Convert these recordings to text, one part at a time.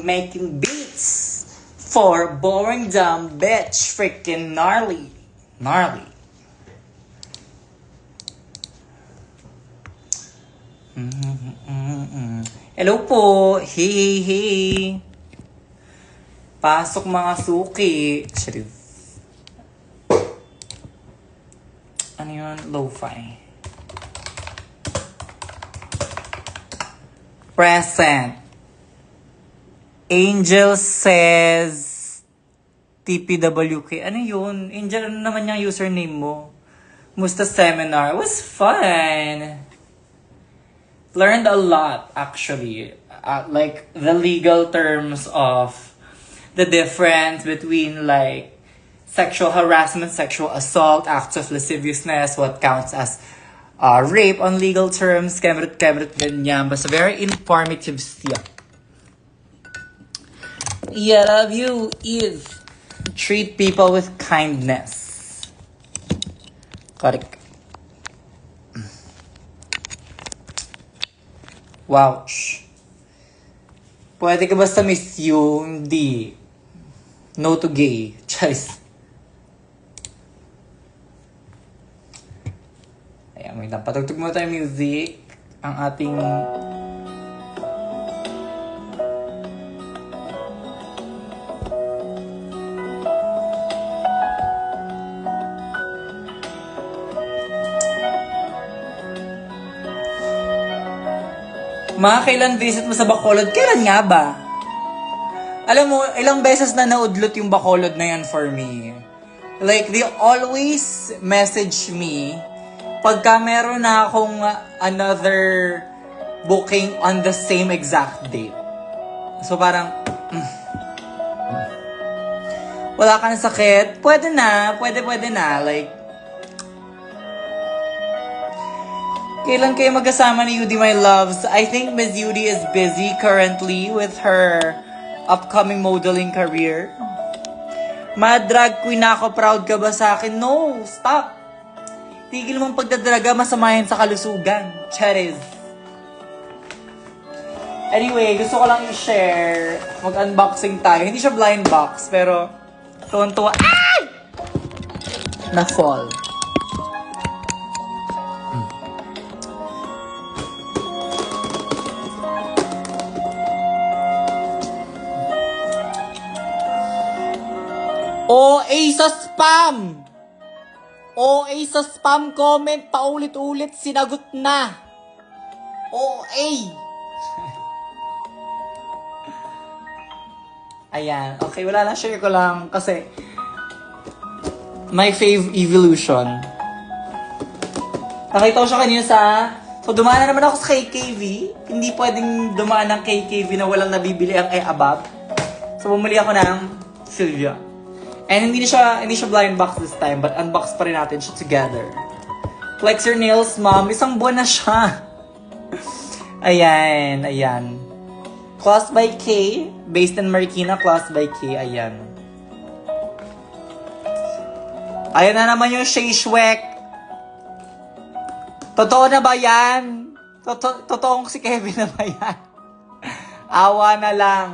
making beats for boring dumb bitch freaking gnarly. Hello po. Hey. Pasok mga suki. Ano yun? Lo-fi. Present. Angel says TPWK. Ano yun? Angel, ano naman yung username mo? Musta seminar? It was fun. Learned a lot, actually. Like, the legal terms of the difference between, like, sexual harassment, sexual assault, acts of lasciviousness, what counts as rape on legal terms, kemret, ganyan. Basta very informative siya. Yeah, love you is treat people with kindness. Correct. Wouch. Pwede ka basta miss you, hindi. No to gay. Choice. Ayan, may patugtog mo tayo music. Ang ating... Mga kailan visit mo sa Bacolod? Kailan nga ba? Alam mo, ilang beses na naudlot yung Bacolod na yan for me. Like, they always message me pagka meron na akong another booking on the same exact date. So parang, wala ka ng sakit? Pwede na. Like, kailan kayo magkasama ni Yudi, my loves? I think Miss Yudi is busy currently with her upcoming modeling career. Ma-drag queen na ako, proud ka ba sa akin? No, stop. Tigil mong pagdadraga, masama yan sa kalusugan. Charis. Anyway, gusto ko lang i-share. Mag-unboxing tayo. Hindi siya blind box, pero tuwan-tuwa. Ay! Na-fall. OA sa spam comment, paulit-ulit, sinagot na. OA. Ayan. Okay, wala na. Share ko lang kasi my fave evolution. Nakita ko siya kanina sa... So, dumaan na naman ako sa KKV. Hindi pwedeng dumaan ng KKV na walang nabibili ang above. So, bumili ako ng Sylvia. And hindi siya blind box this time, but unbox pa rin natin siya together. Flex your nails, mom. Isang buwan na siya. Ayan. Class by K, based in Marikina, Class by K, ayan. Ayan na naman yung Shea Shwek. Totoo na ba yan? Totoong si Kevin na ba yan? Awa na lang.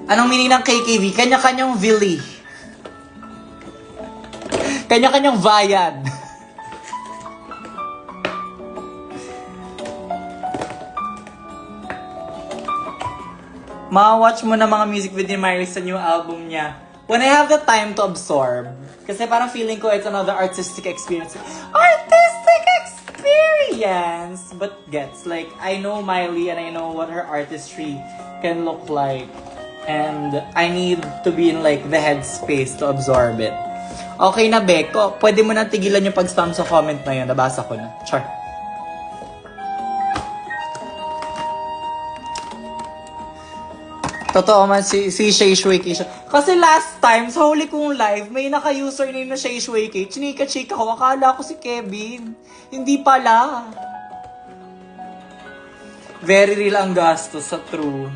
Anong meaning ng KKV? Kanya-kanyang Vili. Kanya-kanyang Vayad. Ma-watch mo na mga music video ni Miley sa new album niya. When I have the time to absorb. Kasi parang feeling ko it's another artistic experience. Artistic experience! But gets, like, I know Miley and I know what her artistry can look like. And I need to be in like the headspace to absorb it. Okay na, Beko. Pwede mo na tigilan yung pag-spam sa comment na yun. Nabasa ko na. Char. Totoo man si Shea Shway K. Kasi last time, sa huli kong live, may naka-username na Shea Shway K. Chinika-chika ko. Akala ko si Kevin. Hindi pala. Very real ang gastos sa true.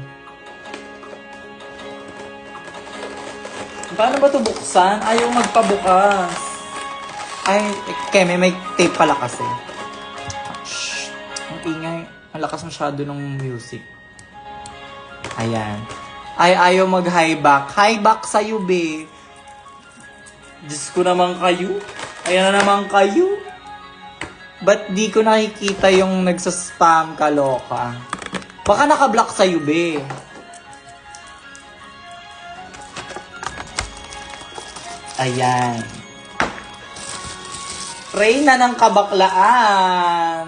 Paano ba ito buksan? Ayaw magpabukas. Ay, Keme, may tape pala kasi. ingay. Ang lakas masyado ng music. Ayan. Ay, ayaw mag-high back. High back sa'yo, be. Diyos ko naman kayo. Ayan na naman kayo. Ba't di ko nakikita yung nagsaspam kaloka? Baka naka-block sa'yo, be. Ayan. Reyna ng kabaklaan.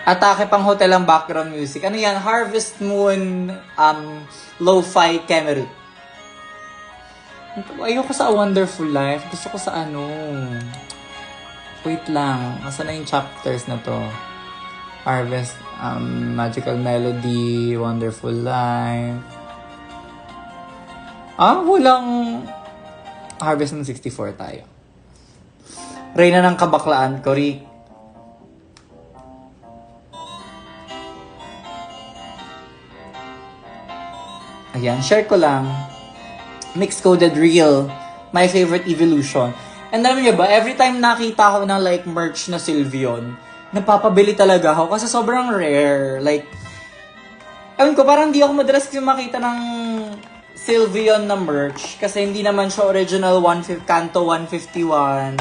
Atake pang hotel ang background music. Ano yan? Harvest Moon, Lo-Fi Cameroon. Ayoko sa A Wonderful Life. Gusto ko sa ano. Wait lang. Asan na yung chapters na to? Harvest, Magical Melody, Wonderful Life. Walang Harvest Moon 64 tayo. Reyna ng kabaklaan, Cory. Ayan, share ko lang. Mix-coded Real. My favorite evolution. And alam niyo ba, every time nakita ko ng like merch na Sylveon, napapabili talaga ako kasi sobrang rare. Like, ewan ko, parang di ako madalas kasi makita ng Sylveon na merch kasi hindi naman siya original Kanto 151.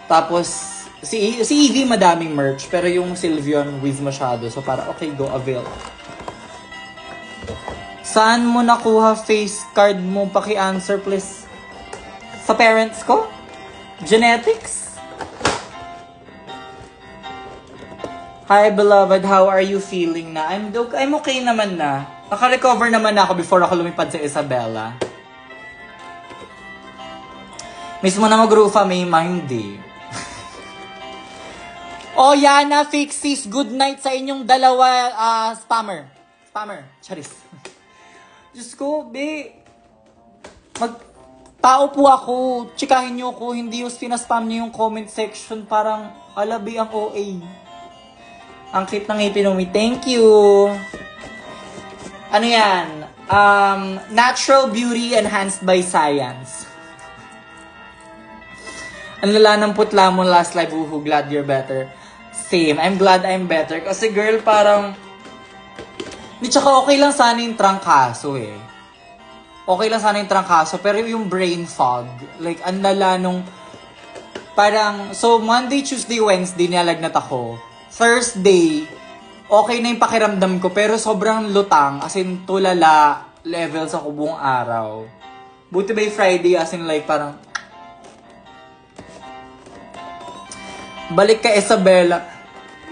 Tapos, si Eevee madaming merch, pero yung Sylveon with masyado. So, para okay, go avail. Saan mo nakuha face card mo? Paki-answer please. Sa parents ko? Genetics? Hi beloved, how are you feeling na? I'm okay naman na. Naka-recover naman na ako before ako lumipad sa Isabela. Mismo na mag-rufa, may hindi. Oh, Yana, Fixies, good night sa inyong dalawa, spammer. Charis. Diyos ko, be. Tao po ako. Chikahin niyo ako. Hindi yung spam niyo yung comment section. Parang, alabi ang OA. Ang cute ng ngipin mo. Thank you. Ano yan? Natural beauty enhanced by science. Ang lala ng putla mo last live. Glad you're better. Same. I'm glad I'm better. Kasi girl, parang tsaka okay lang sana yung trangkaso eh. Okay lang sana yung trangkaso, pero yung brain fog, like, ang lala nung, parang, so, Monday, Tuesday, Wednesday, nilalagnat ako. Thursday, okay na yung pakiramdam ko, pero sobrang lutang, as in, tulala, levels ako buong araw. Buti ba yung Friday, as in, like, parang, balik ka, Isabela.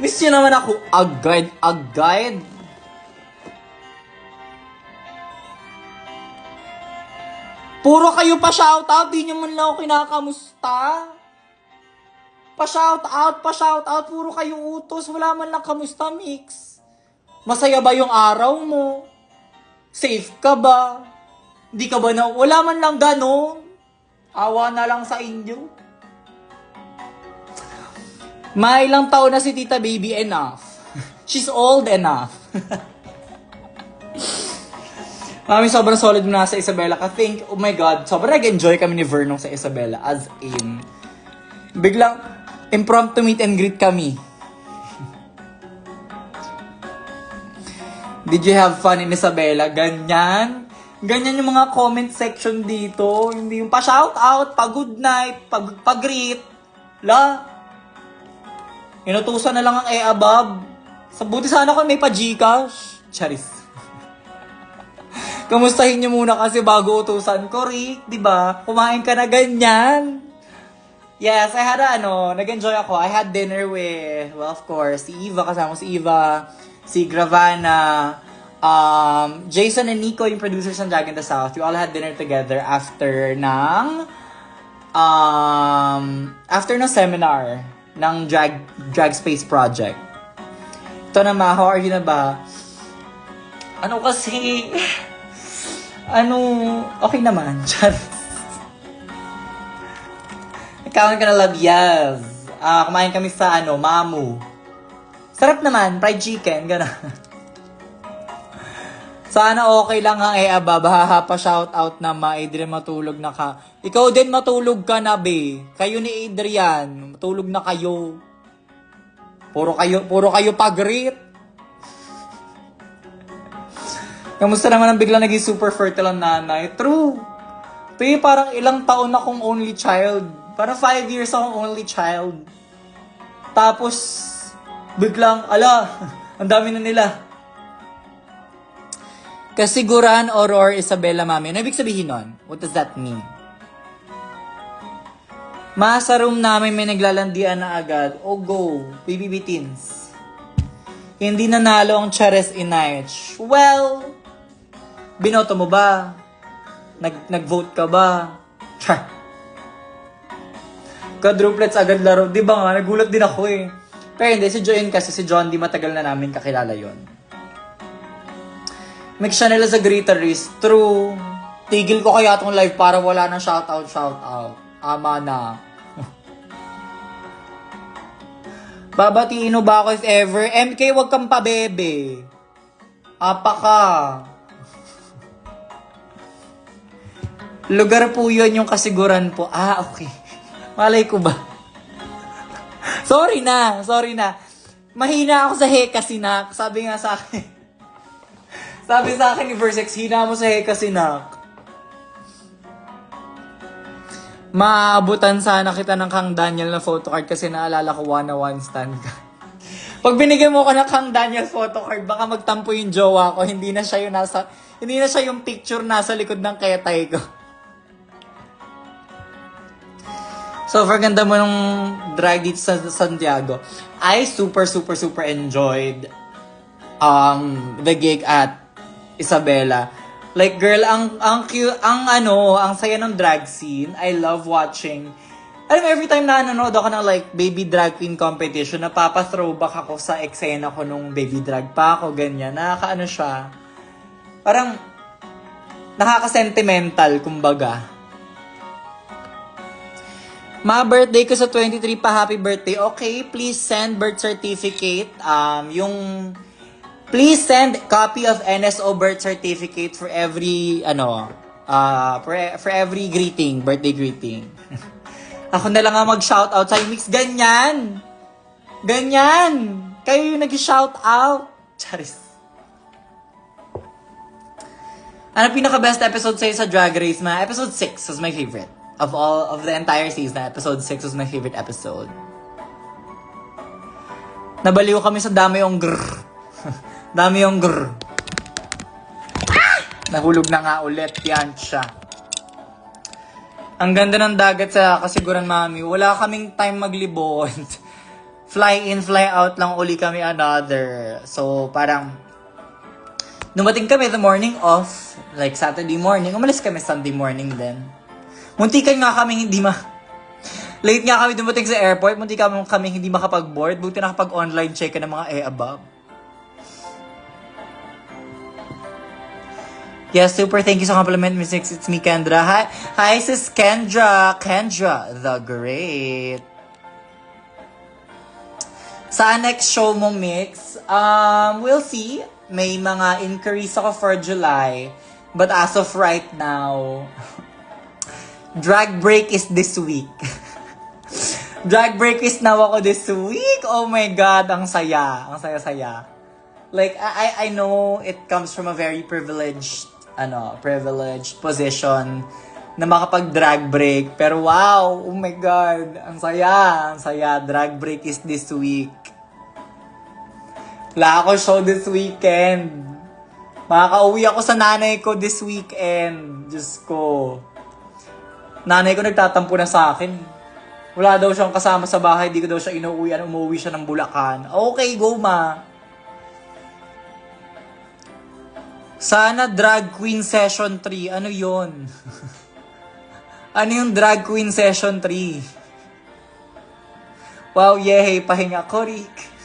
Miss nyo naman ako, agad. Puro kayo pa-shoutout, di nyo man lang ako kinakamusta. Pa-shoutout, puro kayo utos, wala man lang kamusta, Mix. Masaya ba yung araw mo? Safe ka ba? Di ka ba na, wala man lang ganon. Awa na lang sa inyo. May ilang taon na si Tita Baby, enough. She's old enough. Mami, sobrang solid mo na sa Isabela. I think, oh my God, sobrang nag-enjoy kami ni Vernong sa Isabela. As in, biglang impromptu meet and greet kami. Did you have fun in Isabela? Ganyan yung mga comment section dito. Hindi yung pa-shoutout, pa-good night, pa-greet. Inutusan na lang ang above. Buti sana kung may pa-Gcash. Charis. Kamustahin niyo muna kasi bago utusan ko, Rick, di ba? Kumain ka na ganyan. Yes, I had nag-enjoy ako. I had dinner with, well, of course, si Eva, kasama si Eva, si Gravana, Jason and Nico, yung producers ng Drag in the South. We all had dinner together after ng seminar ng Drag Space Project. Ito naman, how are you na ba? Okay naman. Nagkaroon ka na love, yes. kumain kami sa Mamu. Sarap naman, fried chicken, gano'n. Sana okay lang ang Aba, pa shoutout na Adrian matulog na ka. Ikaw din matulog ka na, be. Kayo ni Adrian, matulog na kayo. Puro kayo pag-greet. Kamusta naman ang bigla naging super fertile ang nanay? True. Pero parang ilang taon akong only child. Parang 5 years akong only child. Tapos, biglang, ang dami na nila. Kasiguran, Aurora, Isabella, Mami. Ano ibig sabihin nun? What does that mean? Sa room namin may naglalandian na agad. Oh, go. PBB teens. Hindi nanalo ang Chares Inarch. Well, binoto mo ba? Nag-vote ka ba? Char. Quadruplets agad laro. Di ba nga? Nagulat din ako eh. Pero hindi, si Joanne kasi si John, di matagal na namin kakilala yon. Mix siya nila sa greeteries. True. Tigil ko kaya itong live para wala nang shoutout. Ama na. Babatiin ba ako if ever? MK, wag kang pabebe. Apa ka. Lugar po yun yung kasiguran po. Okay. Malay ko ba? Sorry na. Mahina ako sa Hekasinak. Sabi nga sa akin. Sabi sa akin ni Versex, hina mo sa Hekasinak. Maabutan sana kita ng Kang Daniel na photocard kasi naalala ko 1-1 stand ka. Pag binigyan mo ko ng Kang Daniel photocard, baka magtampo yung jowa ko. Hindi na siya yung picture nasa likod ng ketay ko. So, ganda mo nung drag dito sa Santiago. I super enjoyed the gig at Isabela. Like, girl, ang cute, ang saya ng drag scene. I love watching. Alam mo, every time na nanonood ako ng like baby drag queen competition, napapa-throwback ako sa eksena ko nung baby drag pa ako, ganyan. Nakakaano siya. Parang, nakaka-sentimental, kumbaga. Birthday ko sa 23 pa, happy birthday. Okay, please send birth certificate. Please send copy of NSO birth certificate for every for every greeting, birthday greeting. Ako na lang ang mag-shoutout sa mix. Ganyan. Kayo yung nag-shoutout. Charis. Ano pinaka-best episode sa'yo sa Drag Race, ma? Episode 6 was my favorite. Of the entire season, episode 6 was my favorite episode. Nabaliw kami sa dami yung grrr. Dami yung grrr. Nahulog na nga ulit. Yan siya. Ang ganda ng dagat sa Kasiguran, Mami. Wala kaming time maglibot. Fly in, fly out lang uli kami another. So, parang dumating kami the morning off. Like Saturday morning. Umalis kami Sunday morning din. Muntikan nga kami late nga kami dumating sa airport. Muntikan kami hindi makapag-board. Buti nakapag-online check ng mga above. Yes, super. Thank you sa compliment, Miss Nix. It's me, Kendra. Hi, sis Kendra. Kendra, the great. Sa next show mo, Mix, we'll see. May mga inquiries ako for July. But as of right now, drag break is this week. Drag break is now ako this week. Oh my God, ang saya. Ang saya-saya. Like, I know it comes from a very privileged position na makapag-drag break. Pero wow, oh my God, ang saya. Drag break is this week. Wala ako show this weekend. Makaka-uwi ako sa nanay ko this weekend. Diyos ko. Nanay ko nagtatampo na sa akin. Wala daw siyang kasama sa bahay, di ko daw siya inuuwian, umuwi siya ng Bulacan. Okay, go ma. Sana Drag Queen Session 3. Ano yon? Ano yung Drag Queen Session 3? Wow, yehey, pahinga. Korik.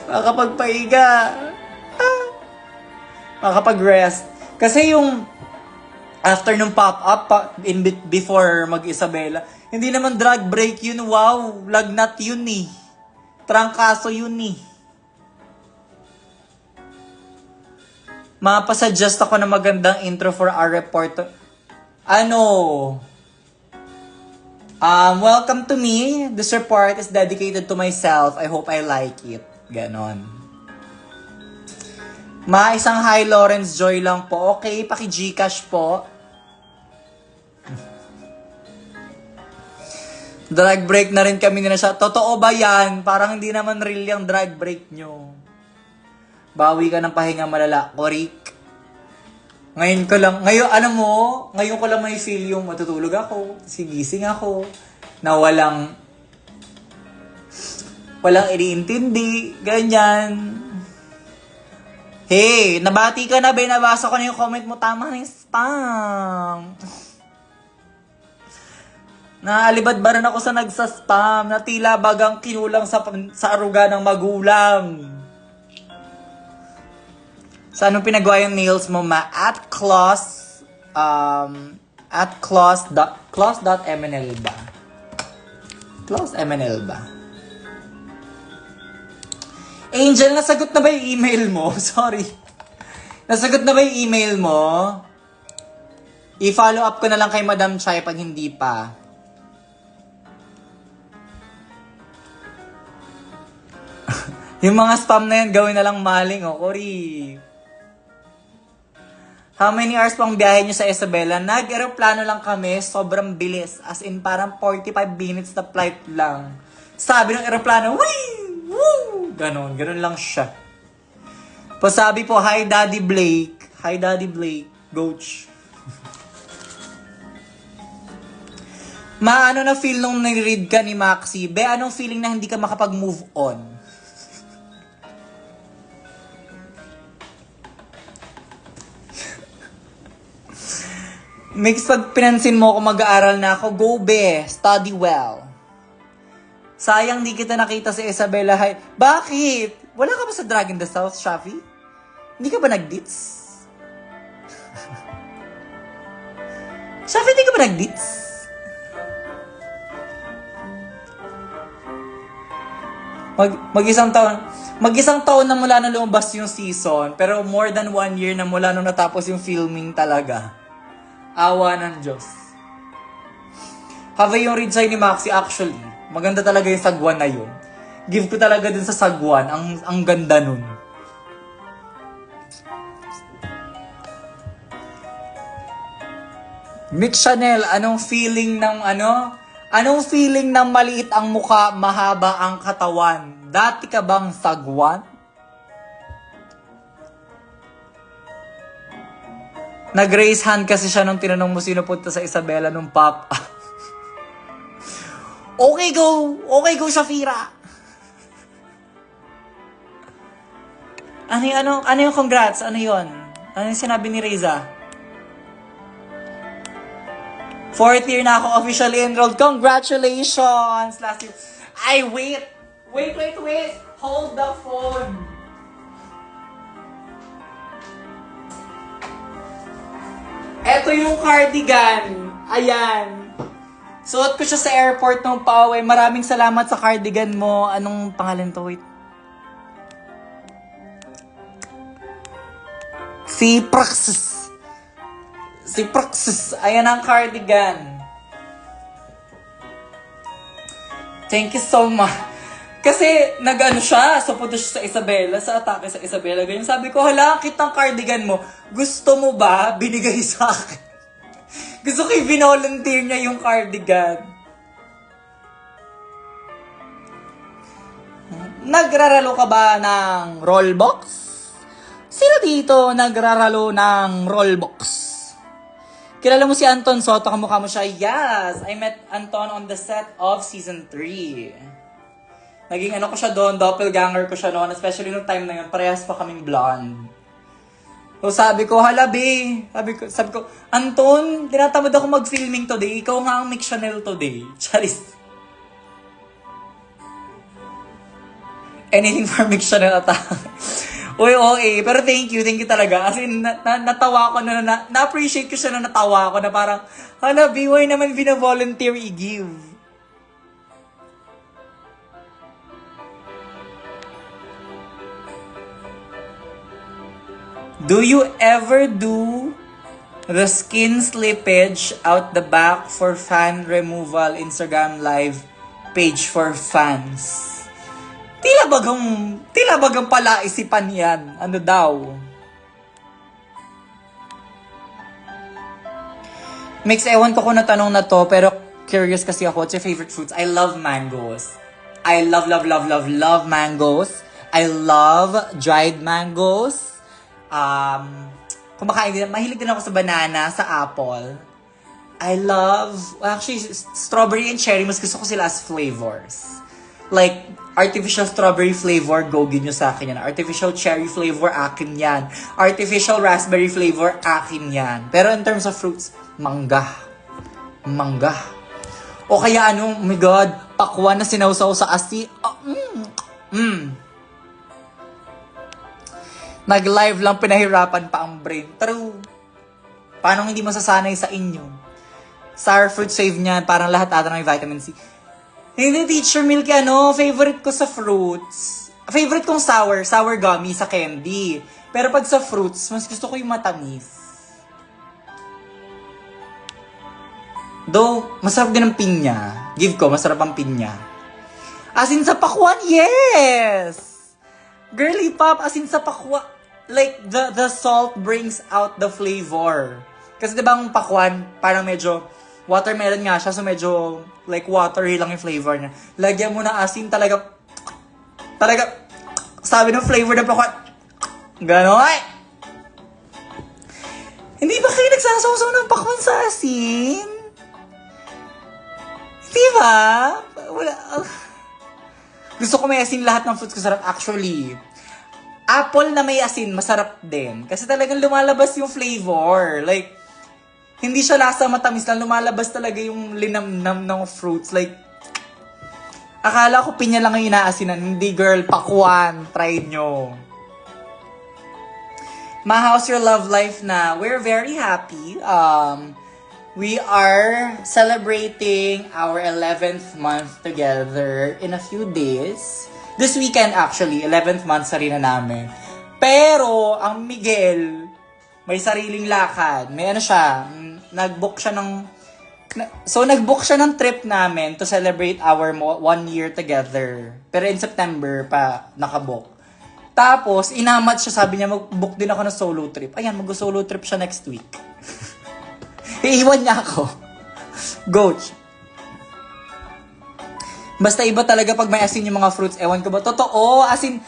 Makapagpahiga. Makapag-rest. Kasi yung After nung pop-up, before mag-Isabela, hindi naman drag break yun. Wow, lagnat yun eh. Trangkaso yun eh. Mapasuggest ako na magandang intro for our report. Welcome to me. This report is dedicated to myself. I hope I like it. Ganon. Isang hi Lawrence Joy lang po. Okay, paki-Gcash po. Drag break na rin kami nila siya. Totoo ba yan? Parang hindi naman real yung drag break nyo. Bawi ka ng pahinga malala. Korik. Ngayon ko lang may feel yung matutulog ako. Sigising ako. Na walang iniintindi. Ganyan. Hey, nabati ka na ba? Nabasa ko na yung comment mo. Tama na yung spam. Naalibad-baran ako sa nagsa-spam na tila bagang kinulang sa aruga ng magulang. Sa anong pinagawa yung nails mo, ma? At claws.mnl ba? Claws.mnl ba? Angel, nasagot na ba yung email mo? Sorry. Nasagot na ba yung email mo? I-follow up ko na lang kay Madam Chai pag hindi pa. Yung mga spam na yan, gawin na lang maling, Kori. How many hours pang biyahe nyo sa Isabela? Nag-aeroplano lang kami, sobrang bilis. As in, parang 45 minutes na flight lang. Sabi ng aeroplano, wee! Woo! Ganon lang siya. Pasabi po, hi Daddy Blake. Hi Daddy Blake. Goach. Ano na feel nung nag-read ka ni Maxi? Be, anong feeling na hindi ka makapag-move on? Mix, pag pinansin mo kung mag-aaral na ako, go be, study well. Sayang di kita nakita si Isabela High. Bakit? Wala ka ba sa Drag in the South, Shafi? Hindi ka ba nag-dits? Shafi, hindi ka ba nag-dits? Mag-isang taon na mula na lumabas yung season, pero more than 1 year na mula nung natapos yung filming talaga. Awa ng Diyos. Have yung read sa'yo ni Maxi, actually, maganda talaga yung sagwan na yun. Give ko talaga dun sa sagwan, ang ganda nun. Mick Chanel, anong feeling ng maliit ang mukha, mahaba ang katawan? Dati ka bang sagwan? Nag-raise hand kasi siya nung tinanong mo sino punta sa Isabela nung pop. Okay, go, Shafira. Ano yung congrats? Ano yun? Ano yung sinabi ni Reza? 4th year na ako officially enrolled. Congratulations! Last year. Ay, wait. Hold the phone. Eto yung cardigan. Ayan. Suot ko siya sa airport nung pauwi. Maraming salamat sa cardigan mo. Anong pangalan to? Wait. Si Praxis. Ayan ang cardigan. Thank you so much. Kasi siya, so punta siya sa Isabela, sa atake sa Isabela. Ganyan sabi ko, hala, kitang cardigan mo. Gusto mo ba? Binigay sa akin. Gusto ko i-volunteer niya yung cardigan. Nagraralo ka ba ng rollbox? Sino dito nagraralo ng rollbox? Kilala mo si Anton Soto, kamukha mo siya? Yes! I met Anton on the set of season 3. Naging ko siya doon, doppelganger ko siya noon, especially nung time na yun, parehas pa kaming blonde. So sabi ko, hala be, sabi ko, Anton, tinatamad ako mag-filming today, ikaw nga ang Mick Chanel today. Charis. Anything for Mick Chanel ata. Uy, okay. Pero thank you talaga. As in, natawa ko na-appreciate ko siya na natawa ko na parang, hala, BY naman bina-volunteer i-give. Do you ever do the skin slippage out the back for fan removal Instagram live page for fans? Tila bagang pala isipan yan. Ano daw? Mix, ewan ko kung natanong na to, pero curious kasi ako. What's your favorite fruits? I love mangoes. I love mangoes. I love dried mangoes. Kumakain din, mahilig din ako sa banana, sa apple. I love, actually, strawberry and cherry, mas gusto ko sila as flavors. Like, artificial strawberry flavor, gogin nyo sa akin yan. Artificial cherry flavor, akin yan. Artificial raspberry flavor, akin yan. Pero in terms of fruits, mangga. O kaya oh my God, pakwan na sinawsaw sa asin. Nag-live lang, pinahirapan pa ang brain. True. Paano hindi masasanay sa inyo? Sour fruit save niyan, parang lahat ata ng vitamin C. Hindi, Teacher Milky, favorite ko sa fruits. Favorite kong sour gummy sa candy. Pero pag sa fruits, mas gusto ko yung matamis. Though, masarap din ang pinya. Give ko, masarap ang pinya. As in sa pakwan, yes! Girly pop, as in sa pakwan. Like, the salt brings out the flavor. Kasi diba ang pakwan, parang medyo watermelon nga siya, so medyo like watery lang yung flavor niya. Lagyan mo na asin, talaga, sabi ng flavor ng pakwan, gano'n. Hindi ba kayo nagsasawsaw ng pakwan sa asin? Diba? Wala. Gusto ko may asin, lahat ng fruits ko sarap. Actually, apple na may asin, masarap din. Kasi talagang lumalabas yung flavor. Like, hindi siya lasa matamis lang. Lumalabas talaga yung linamnam ng fruits. Like, akala ko pinya lang yung inaasinan. Hindi, girl. Pakwan. Try nyo. Ma, how's your love life na? We're very happy. We are celebrating our 11th month together in a few days. This weekend, actually. 11th month sa rin na namin. Pero, ang Miguel, may sariling lakad. May nag-book siya ng trip namin to celebrate our 1 year together. Pero in September pa nakabook. Tapos, inamat siya, sabi niya, mag-book din ako ng solo trip. Ayan, mag-solo trip siya next week. Iiwan niya ako. Goach. Basta iba talaga pag may asin yung mga fruits. Ewan ko ba? Totoo, asin.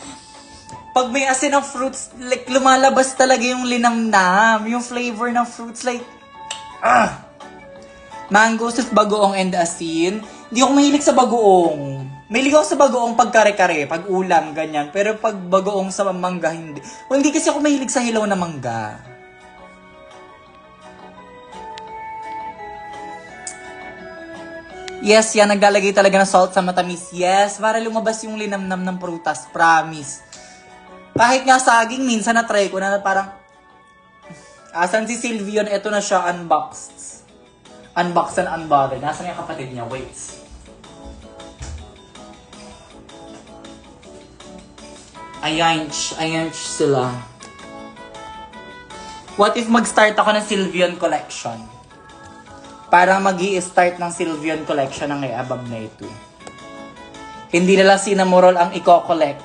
Pag may asin ng fruits, like, lumalabas talaga yung linamnam. Yung flavor ng fruits, like, mango with bagoong and asin. Hindi ako mahilig sa bagoong. Mahilig ako sa bagoong pag kare-kare, pag ulam, ganyan. Pero pag bagoong sa mangga, hindi. Well, hindi kasi ako mahilig sa hilaw na mangga. Yes, yan, naglalagay talaga ng salt sa matamis. Yes, para lumabas yung linamnam ng prutas. Promise. Kahit nga saging, minsan na-try ko na parang, asan si Sylvion? Ito na siya, unboxed. Unboxed and unbothered. Nasaan yung kapatid niya? Wait. Ayan sila. What if mag-start ako ng Sylvion collection? Parang mag-i-start ng Sylvion collection ng above na ito. Hindi nila Cinnamoroll ang i-collect.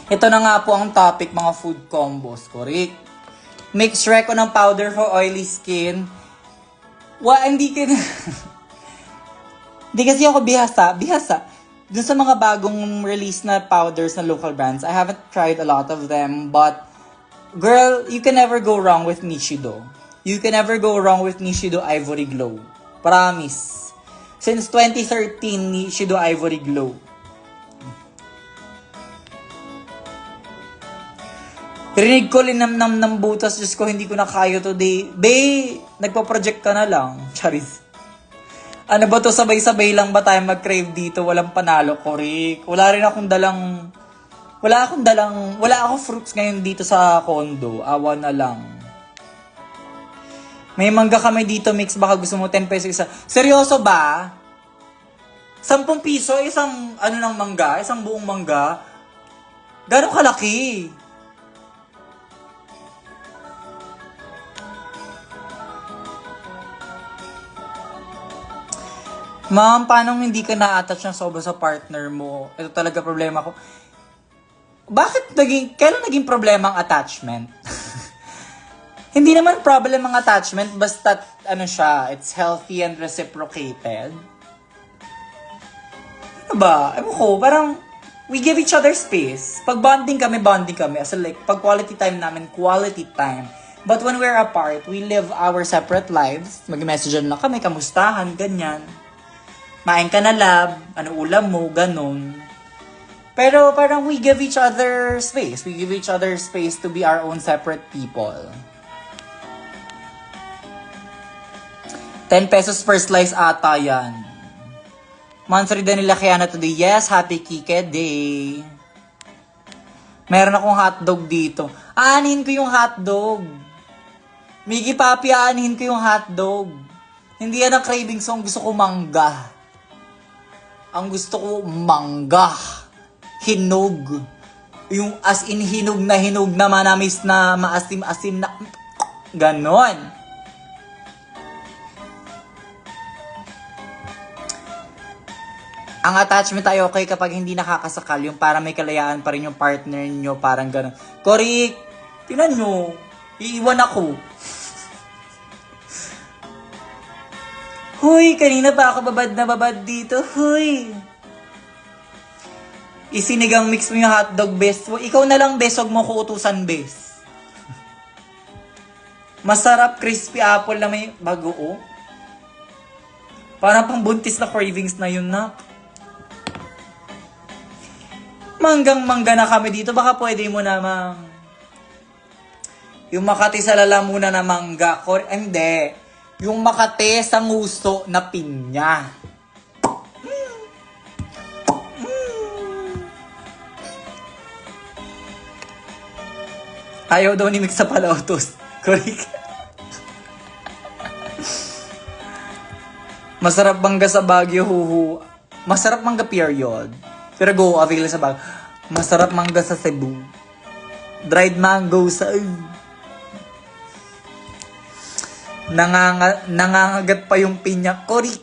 Ito na nga po ang topic, mga food combos. Correct. Mix Reco ng powder for oily skin. Hindi kasi ako bihasa. Dun sa mga bagong release na powders na local brands, I haven't tried a lot of them. But, girl, you can never go wrong with Nishido. You can never go wrong with Nishido Ivory Glow. Promise. Since 2013, Nishido Ivory Glow. Rinig ko linamnam ng butas. Diyos ko, hindi ko na kaya today. Be, nagpa-project ka na lang. Charis. Ano ba to, sabay-sabay lang ba tayo mag-crave dito? Walang panalo, Korik. Wala akong fruits ngayon dito sa condo. Awa na lang. May mangga kami dito, mix. Baka gusto mo 10 pesos isa. Seryoso ba? 10 piso, isang ng mangga? Isang buong mangga? Gano'ng kalaki? Ma'am, paano hindi ka na-attach ng sobra sa partner mo? Ito talaga problema ko. Kailan naging problema ang attachment? Hindi naman problem ang attachment, basta it's healthy and reciprocated. Ano ba? Ewan ko, parang we give each other space. Pag bonding kami. As in like, pag quality time namin, quality time. But when we're apart, we live our separate lives. Mag-message lang kami, kamustahan, ganyan. Main ka na, lab, ano ulam mo, ganun. Pero parang we give each other space. We give each other space to be our own separate people. 10 pesos per slice ata yan. Monthly din nila kaya na today. Yes, happy Kike Day. Meron akong hotdog dito. Aanin ko yung hotdog. Miggy Papi, aanin ko yung hotdog. Hindi yan ang craving song. Gusto ko mangga. Ang gusto ko mangga. Hinog. Yung as in hinog na manamis na maasim-asim na ganon. Ang attachment ay okay kapag hindi nakakasakal, yung para may kalayaan pa rin yung partner nyo, parang ganon. Korik, tinan nyo, iiwan ako. Huy, kanina pa ako babad dito. Huy. Isinigang mix mo yung hotdog, best. Ikaw na lang, best. Huwag mo ko utusan, best. Masarap crispy apple na may bagoong. Parang pang buntis na cravings na yun, na. Manggang-mangga na kami dito. Baka pwede mo namang yung Makati sa lalamunan na mangga. Hindi. Yung Makati sa nguso na pinya. Ayaw daw ni Mix sa palautos. Correct. Masarap mangga sa Baguio, huhu. Masarap mangga period. Pero go, avail sa Baguio. Masarap mangga sa Cebu. Dried mango sa... Nangangagat pa yung pinya. Korik.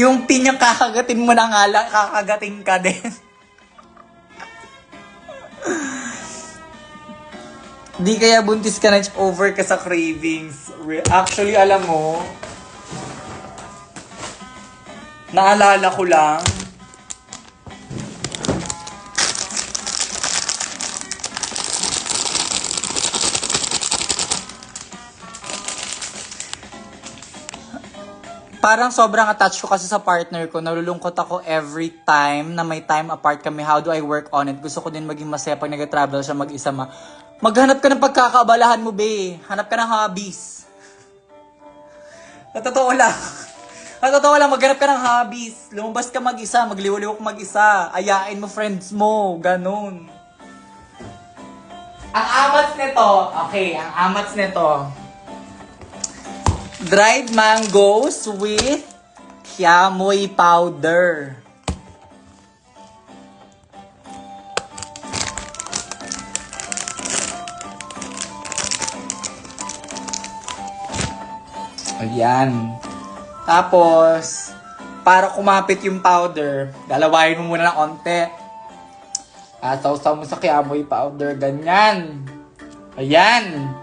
Yung pinya kakagatin mo na nga lang, kakagatin ka din. Di kaya buntis ka na over ka sa cravings. Actually, alam mo, naalala ko lang, parang sobrang attached ko kasi sa partner ko. Nalulungkot ako every time na may time apart kami. How do I work on it? Gusto ko din maging masaya pag nag-travel siya mag-isa. Maghanap ka ng pagkakaabalahan mo, be. Hanap ka ng hobbies. Totoo lang, maghanap ka ng hobbies. Lumabas ka mag-isa, magliwaliw ka mag-isa. Ayain mo friends mo, ganun. Ang amats nito. Dried mangoes with kiamoy powder. Ayan. Tapos, para kumapit yung powder, dalawain mo muna ng onte. Sausaw mo sa kiamoy powder, ganyan. Ayan.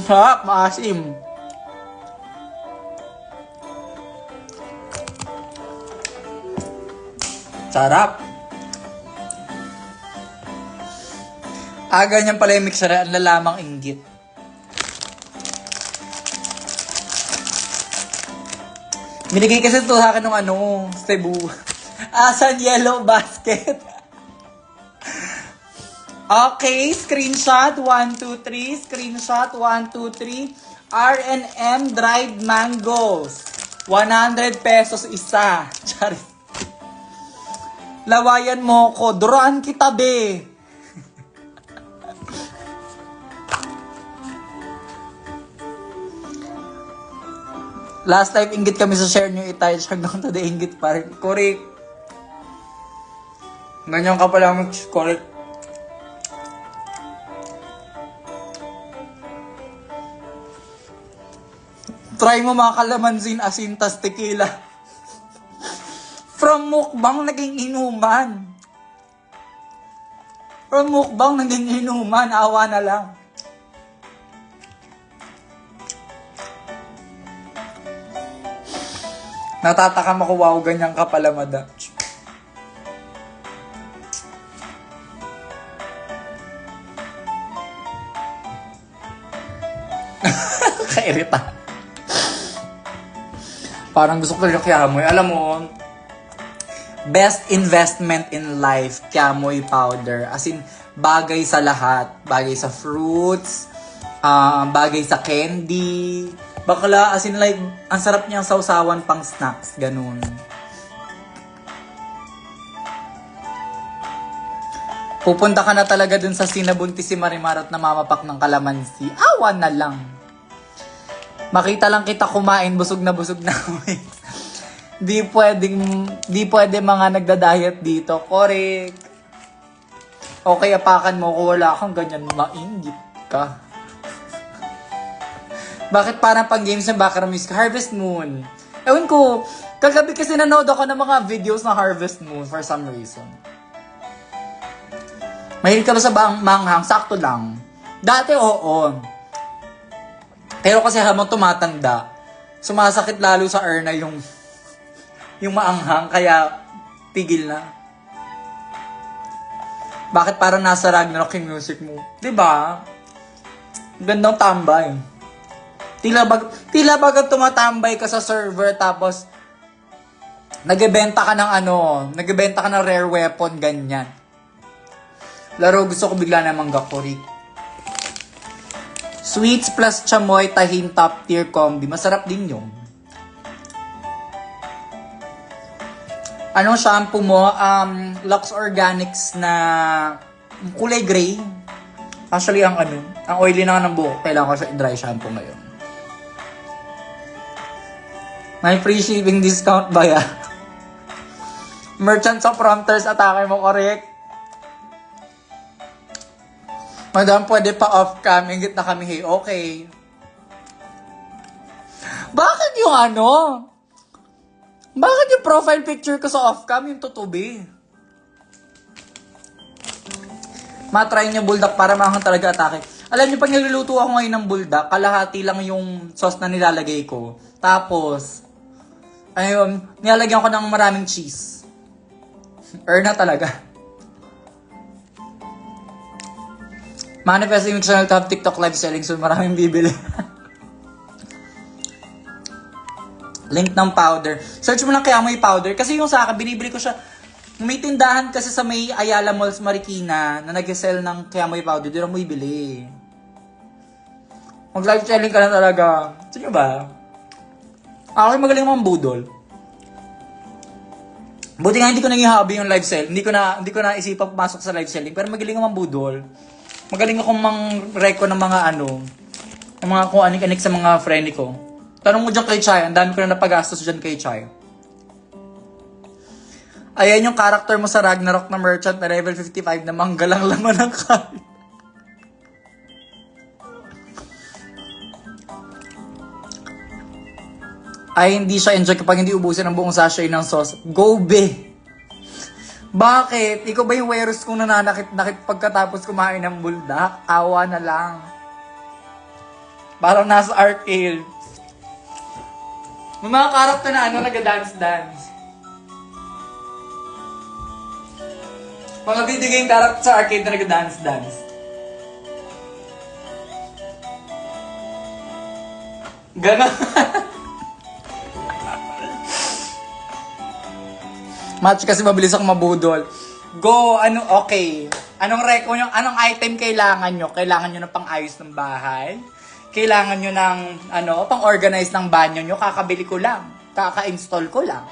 Sarap, maasim. Sarap. Ganyan pala yung mixer, ang lalamang inggit. Binigay kasi ito sa akin ng Cebu. Asan yellow basket? Okay, screenshot 1, 2, 3. Screenshot 1, 2, 3. R&M dried mangoes. 100 pesos isa. Charis. Lawayan mo ko. Duraan kita, be. Last time, inggit kami sa share nyo itay. Hanggang today, inggit pa rin. Correct. Ganyan ka pala mag-correct. Try mo mga kalamansin, asin, tas tequila. From mukbang, naging inuman. From mukbang, naging inuman. Awa na lang. Natatakam ako, wow, ganyan ka pala, madam. Kairita. Parang gusto ko talaga Kiamoy. Alam mo, best investment in life, Kiamoy powder. As in, bagay sa lahat. Bagay sa fruits, bagay sa candy. Bakla, as in like, ang sarap niyang sausawan pang snacks. Ganun. Pupunta ka na talaga dun sa sinabuntis si Marimar at namamapak ng kalamansi. Awan na lang. Makita lang kita kumain, busog na Di pwede mga nagda-diet dito. Correct. Okay, apakan mo ko, wala kang ganyan, mainggit ka. Bakit parang pang games ng background music? Harvest Moon. Ewan ko, kagabi kasi nanood ako ng mga videos na Harvest Moon for some reason. Mahilig ka ba sa manghang? Sakto lang. Dati oo. Pero kasi habang tumatanda, sumasakit lalo sa urna yung maanghang, kaya tigil na. Bakit parang nasa Ragnarok yung music mo? Diba? Gandang tambay. Tila bagang tumatambay ka sa server tapos nagbebenta ka ng rare weapon, ganyan. Laro, gusto ko bigla namang gakurik. Sweets plus chamoy, tahin, top tier combi. Masarap din yun. Anong shampoo mo? Lux Organics na kulay gray. Actually, ang oily na ng buhok. Kailangan ko siya i-dry shampoo ngayon. May free shipping discount ba ya? Merchant sa prompters, atake mo, correct? Madam, pwede pa off-cam. Ingit na kami, hey, okay. Bakit yung profile picture ko sa off-cam yung tutubi? Matry niyo buldak para makakang talaga atake. Alam niyo, pag niluluto ako ngayon ng buldak, kalahati lang yung sauce na nilalagay ko. Tapos, nilalagyan ko ng maraming cheese. Na talaga. Manifesting channel to have TikTok live selling soon. Maraming bibili. Link ng powder. Search mo lang Kiamoy powder. Kasi yung sa akin, binibili ko siya. May tindahan kasi sa may Ayala Malls Marikina na nag-sell ng Kiamoy powder. Doon mo ibili. Mag-live selling ka na talaga. Sige ba? Ako magaling mga budol. Buti nga hindi ko naging hobby yung live selling. Hindi ko na isipang pumasok sa live selling. Pero magaling mga budol. Magaling akong mang-reco ng mga ng mga kung anik-anik sa mga friend ko. Tanong mo dyan kay Chay, ang dami ko na napagastos dyan kay Chay. Ayan yung character mo sa Ragnarok na merchant na level 55 na manggalang laman ng kahit. Ay, hindi siya enjoy kapag hindi ubusin ang buong sachet ng sauce. Go, be! Bakit? Ikaw ba yung virus kung nananakit-nakit pagkatapos kumain ng buldak? Awa na lang. Parang nasa arcade. May mga karakter na nag-dance-dance. Mga video game character sa arcade na nag-dance-dance. Ganon. Match kasi mabilis ako mabudol. Go, okay. Anong anong item kailangan nyo? Kailangan nyo ng pang-ayos ng bahay? Kailangan nyo ng, pang-organize ng banyo nyo? Kakabili ko lang. Kaka-install ko lang.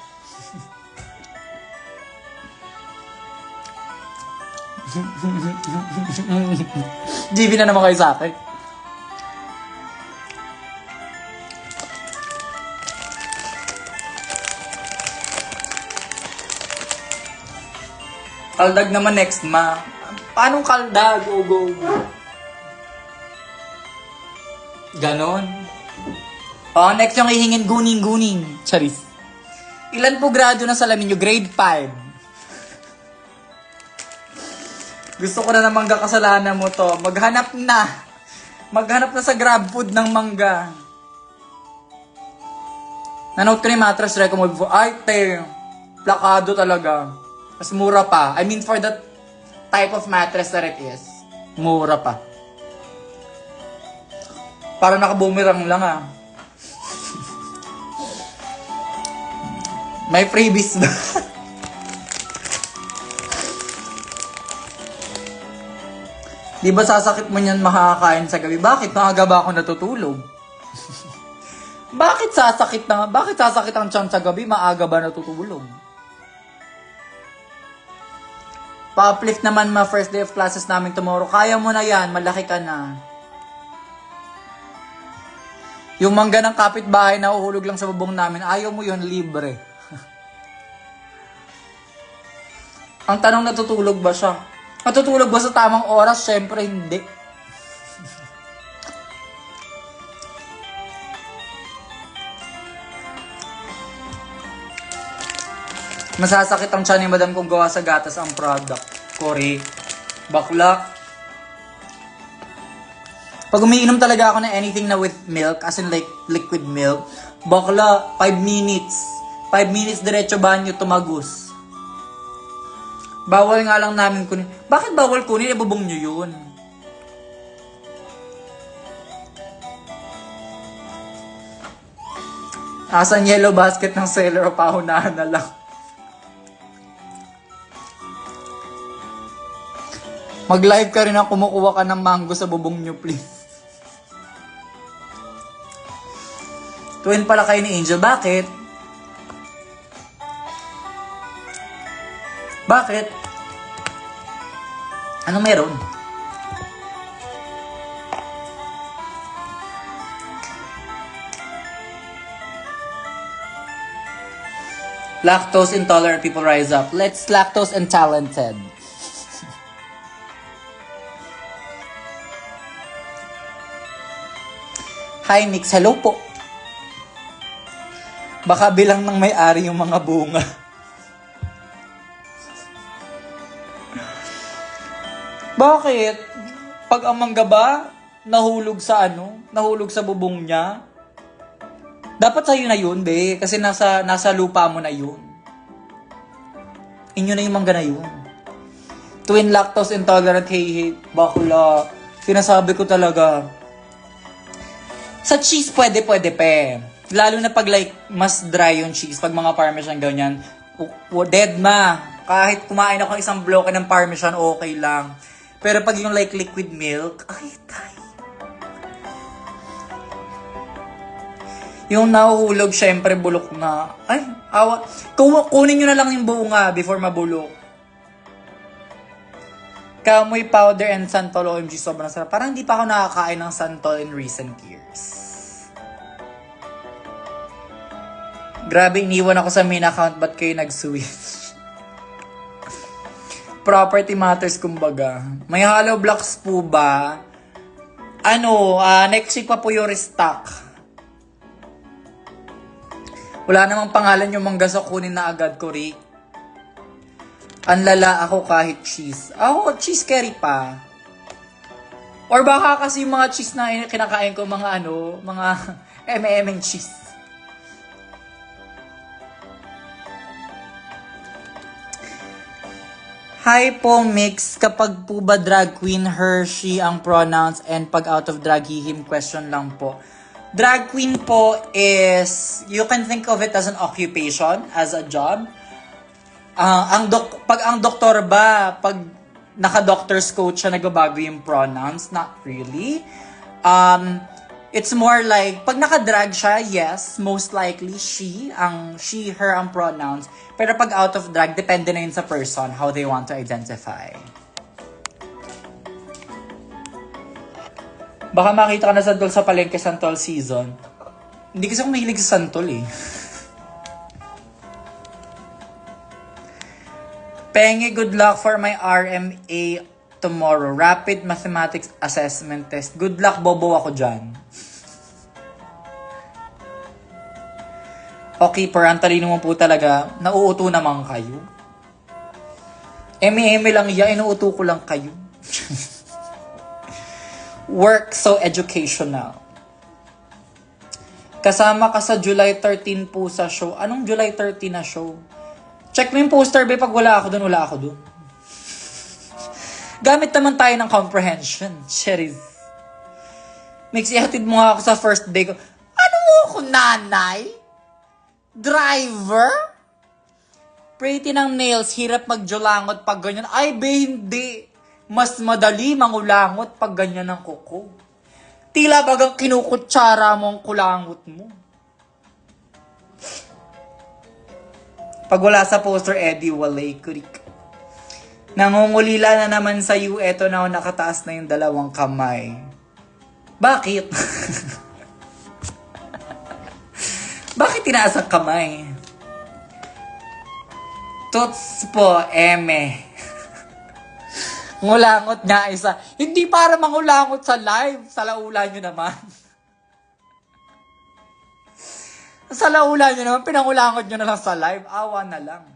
GB na naman kayo sa akin. Kaldag naman next, ma. Paanong kaldag? Go. Ganon. Next yung hihingin, guning. Charis. Ilan po grado na salamin nyo? Grade 5. Gusto ko na ng mangga, kasalanan mo to. Maghanap na sa grab food ng mangga. Nanote ko na yung mattress recommend for. Ay, plakado talaga. Mas mura pa. I mean, for the type of mattress that it is. Mura pa. Para nakabumirang lang May freebies ba? Di ba sasakit mo niyan makakain sa gabi? Bakit? Maaga ba ako natutulog? Bakit sasakit ang tiyan sa gabi? Maaga ba natutulog? Pa-uplift naman first day of classes namin tomorrow. Kaya mo na yan, malaki ka na. Yung mangga ng kapitbahay na uhulog lang sa bubong namin, ayaw mo yun, libre. Ang tanong, natutulog ba siya? Natutulog ba sa tamang oras? Siyempre, hindi. Masasakit ang tiyan ni madam kung gawa sa gatas ang product. Correct. Bakla. Pag umiinom talaga ako ng anything na with milk, as in like liquid milk, bakla, 5 minutes. 5 minutes diretso banyo, tumagus. Bawal nga lang namin kunin. Bakit bawal kunin? Ibubong nyo yun. Asan yellow basket ng seller o pahunahan na lang? Mag-live ka rin ang kumukuha ka ng mango sa bubong nyo, please. Twin pala kayo ni Angel. Bakit? Bakit? Ano meron? Lactose intolerant people rise up. Let's lactose intalented. Hi, Mix. Hello po. Baka bilang ng may-ari yung mga bunga. Bakit? Pag ang mangga ba, nahulog sa bubong niya, dapat sa'yo na yun, be. Kasi nasa lupa mo na yun. Inyo na yung mangga na yun. Twin lactose intolerant, hey, bakla. Sinasabi ko talaga. Sa cheese, pwede pa. Lalo na pag like, mas dry yung cheese. Pag mga parmesan ganyan, dead ma. Kahit kumain ako ng isang bloke ng parmesan, okay lang. Pero pag yung like liquid milk, ay, tay. Yung nahuhulog, syempre, bulok na. Ay, awa. Kunin nyo na lang yung bunga before mabulok. Kamoy powder and santol, OMG, sobrang sarap. Parang hindi pa ako nakakain ng santol in recent years. Grabe, iniwan ako sa main account, ba't kayo nag-switch? Property matters, kumbaga. May hollow blocks po ba? Next week pa po yung restock. Wala namang pangalan yung mangga, so kunin na agad ko, Rick. Anlala ako kahit cheese. Ako, cheese curry pa. Or baka kasi yung mga cheese na kinakain ko, mga M&M cheese. Hi po, Mix. Kapag po ba drag queen, her, she ang pronouns, and pag out of drag, he, him, question lang po. Drag queen po is, you can think of it as an occupation, as a job. Pag ang doktor ba, pag naka-doctor's coat siya, nagbabago yung pronouns? Not really. It's more like, pag naka-drag siya, yes, most likely she, her ang pronouns. Pero pag out of drag, depende na yun sa person, how they want to identify. Baka makita ka na santol sa palengke santol season. Hindi kasi ako mahilig sa santol eh. Penge, good luck for my RMA tomorrow. Rapid Mathematics Assessment Test. Good luck, bobo ako dyan. Okay, parang talino mo po talaga. Nauuto naman kayo. Eme lang yan, inuuto ko lang kayo. Work so educational. Kasama ka sa July 13 po sa show. Anong July 13 na show? Check mo yung poster, be. Pag wala ako dun, wala ako dun. Gamit naman tayo ng comprehension. Cheris. Mix, ihatid mo nga ako sa first day ko. Ano mo ako, nanay? Driver? Pretty ng nails, hirap magjulangot pag ganyan. Ay, be, hindi. Mas madali mangulangot pag ganyan ang kuko. Tila bagang kinukutsara mo ang kulangot mo. Pag wala sa poster, Eddie, walay, kurik. Nangungulila na naman sa iyo, eto na nakataas na yung dalawang kamay. Bakit? Bakit tinaas ang kamay? Tuts po, eme. Ngulangot nga isa. Hindi para mangulangot sa live. Sa laula nyo naman. Sa laula nyo naman, pinangulangot nyo na lang sa live. Awa na lang.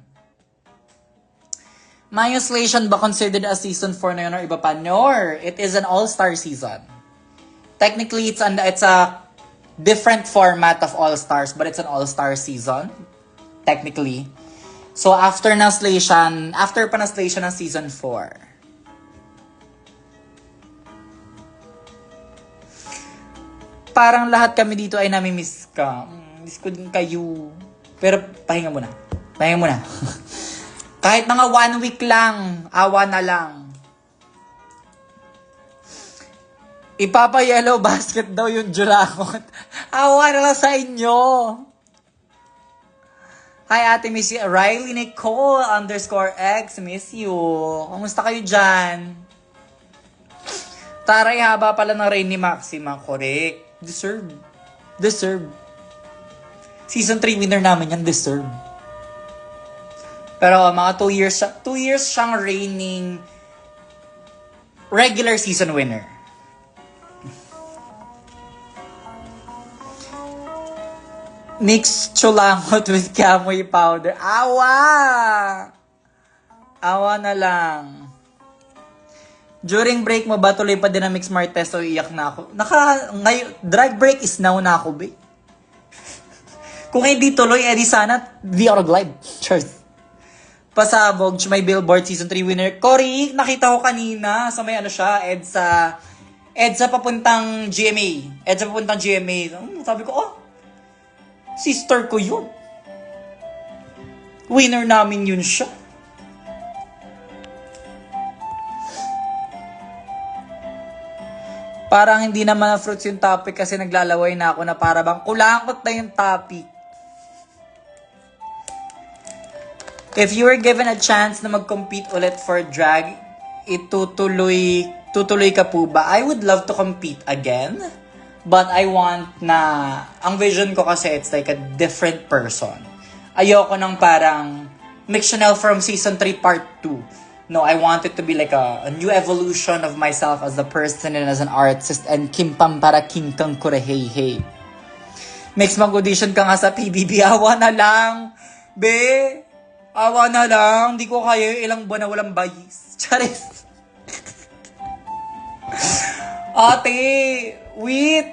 Mayuslation ba considered a season 4 na yun or iba pa? No, it is an all-star season. Technically, it's a different format of all-stars, but it's an all-star season. Technically. So, after pa na slation ng season 4. Parang lahat kami dito ay nami-miss ka. Miss ko din kayo. Pero pahinga muna. Kahit mga 1 week lang, awa na lang. Ipapa-yellow basket daw yung julangot. Awa na lang sa inyo. Hi Ate Miss Riley Nicole _X. Miss you. Kumusta kayo dyan? Taray, haba pala ng rain ni Maxima. Correct. Deserve. Season 3 winner namin yan, deserve. Pero mga 2 years siyang reigning regular season winner. Mix chulangot with camoy powder. Awa na lang. During break mo ba tuloy pa din ang mix smart test o iyak na ako? Drag break is now na ako, be. Kung hindi tuloy, edi sana VR live. Cheers. Pasabog, may Billboard Season 3 winner. Cory, nakita ko kanina sa may EDSA papuntang GMA. Sabi ko, sister ko yun. Winner namin yun siya. Parang hindi naman na fruits yung topic kasi naglalaway na ako na para bang kulangkot na yung topic. If you were given a chance na mag-compete ulit for drag, tutuloy ka po ba? I would love to compete again. But I want ang vision ko kasi it's like a different person. Ayoko ng parang Mick Chanel from season 3 part 2. No, I want it to be like a new evolution of myself as a person and as an artist and kimpam para kinkang kurehey. Mix mag-audition ka nga sa PBB, awa na lang. Be, awa na lang. Di ko kaya ilang buwan na walang bayis. Charis. Ate, wait.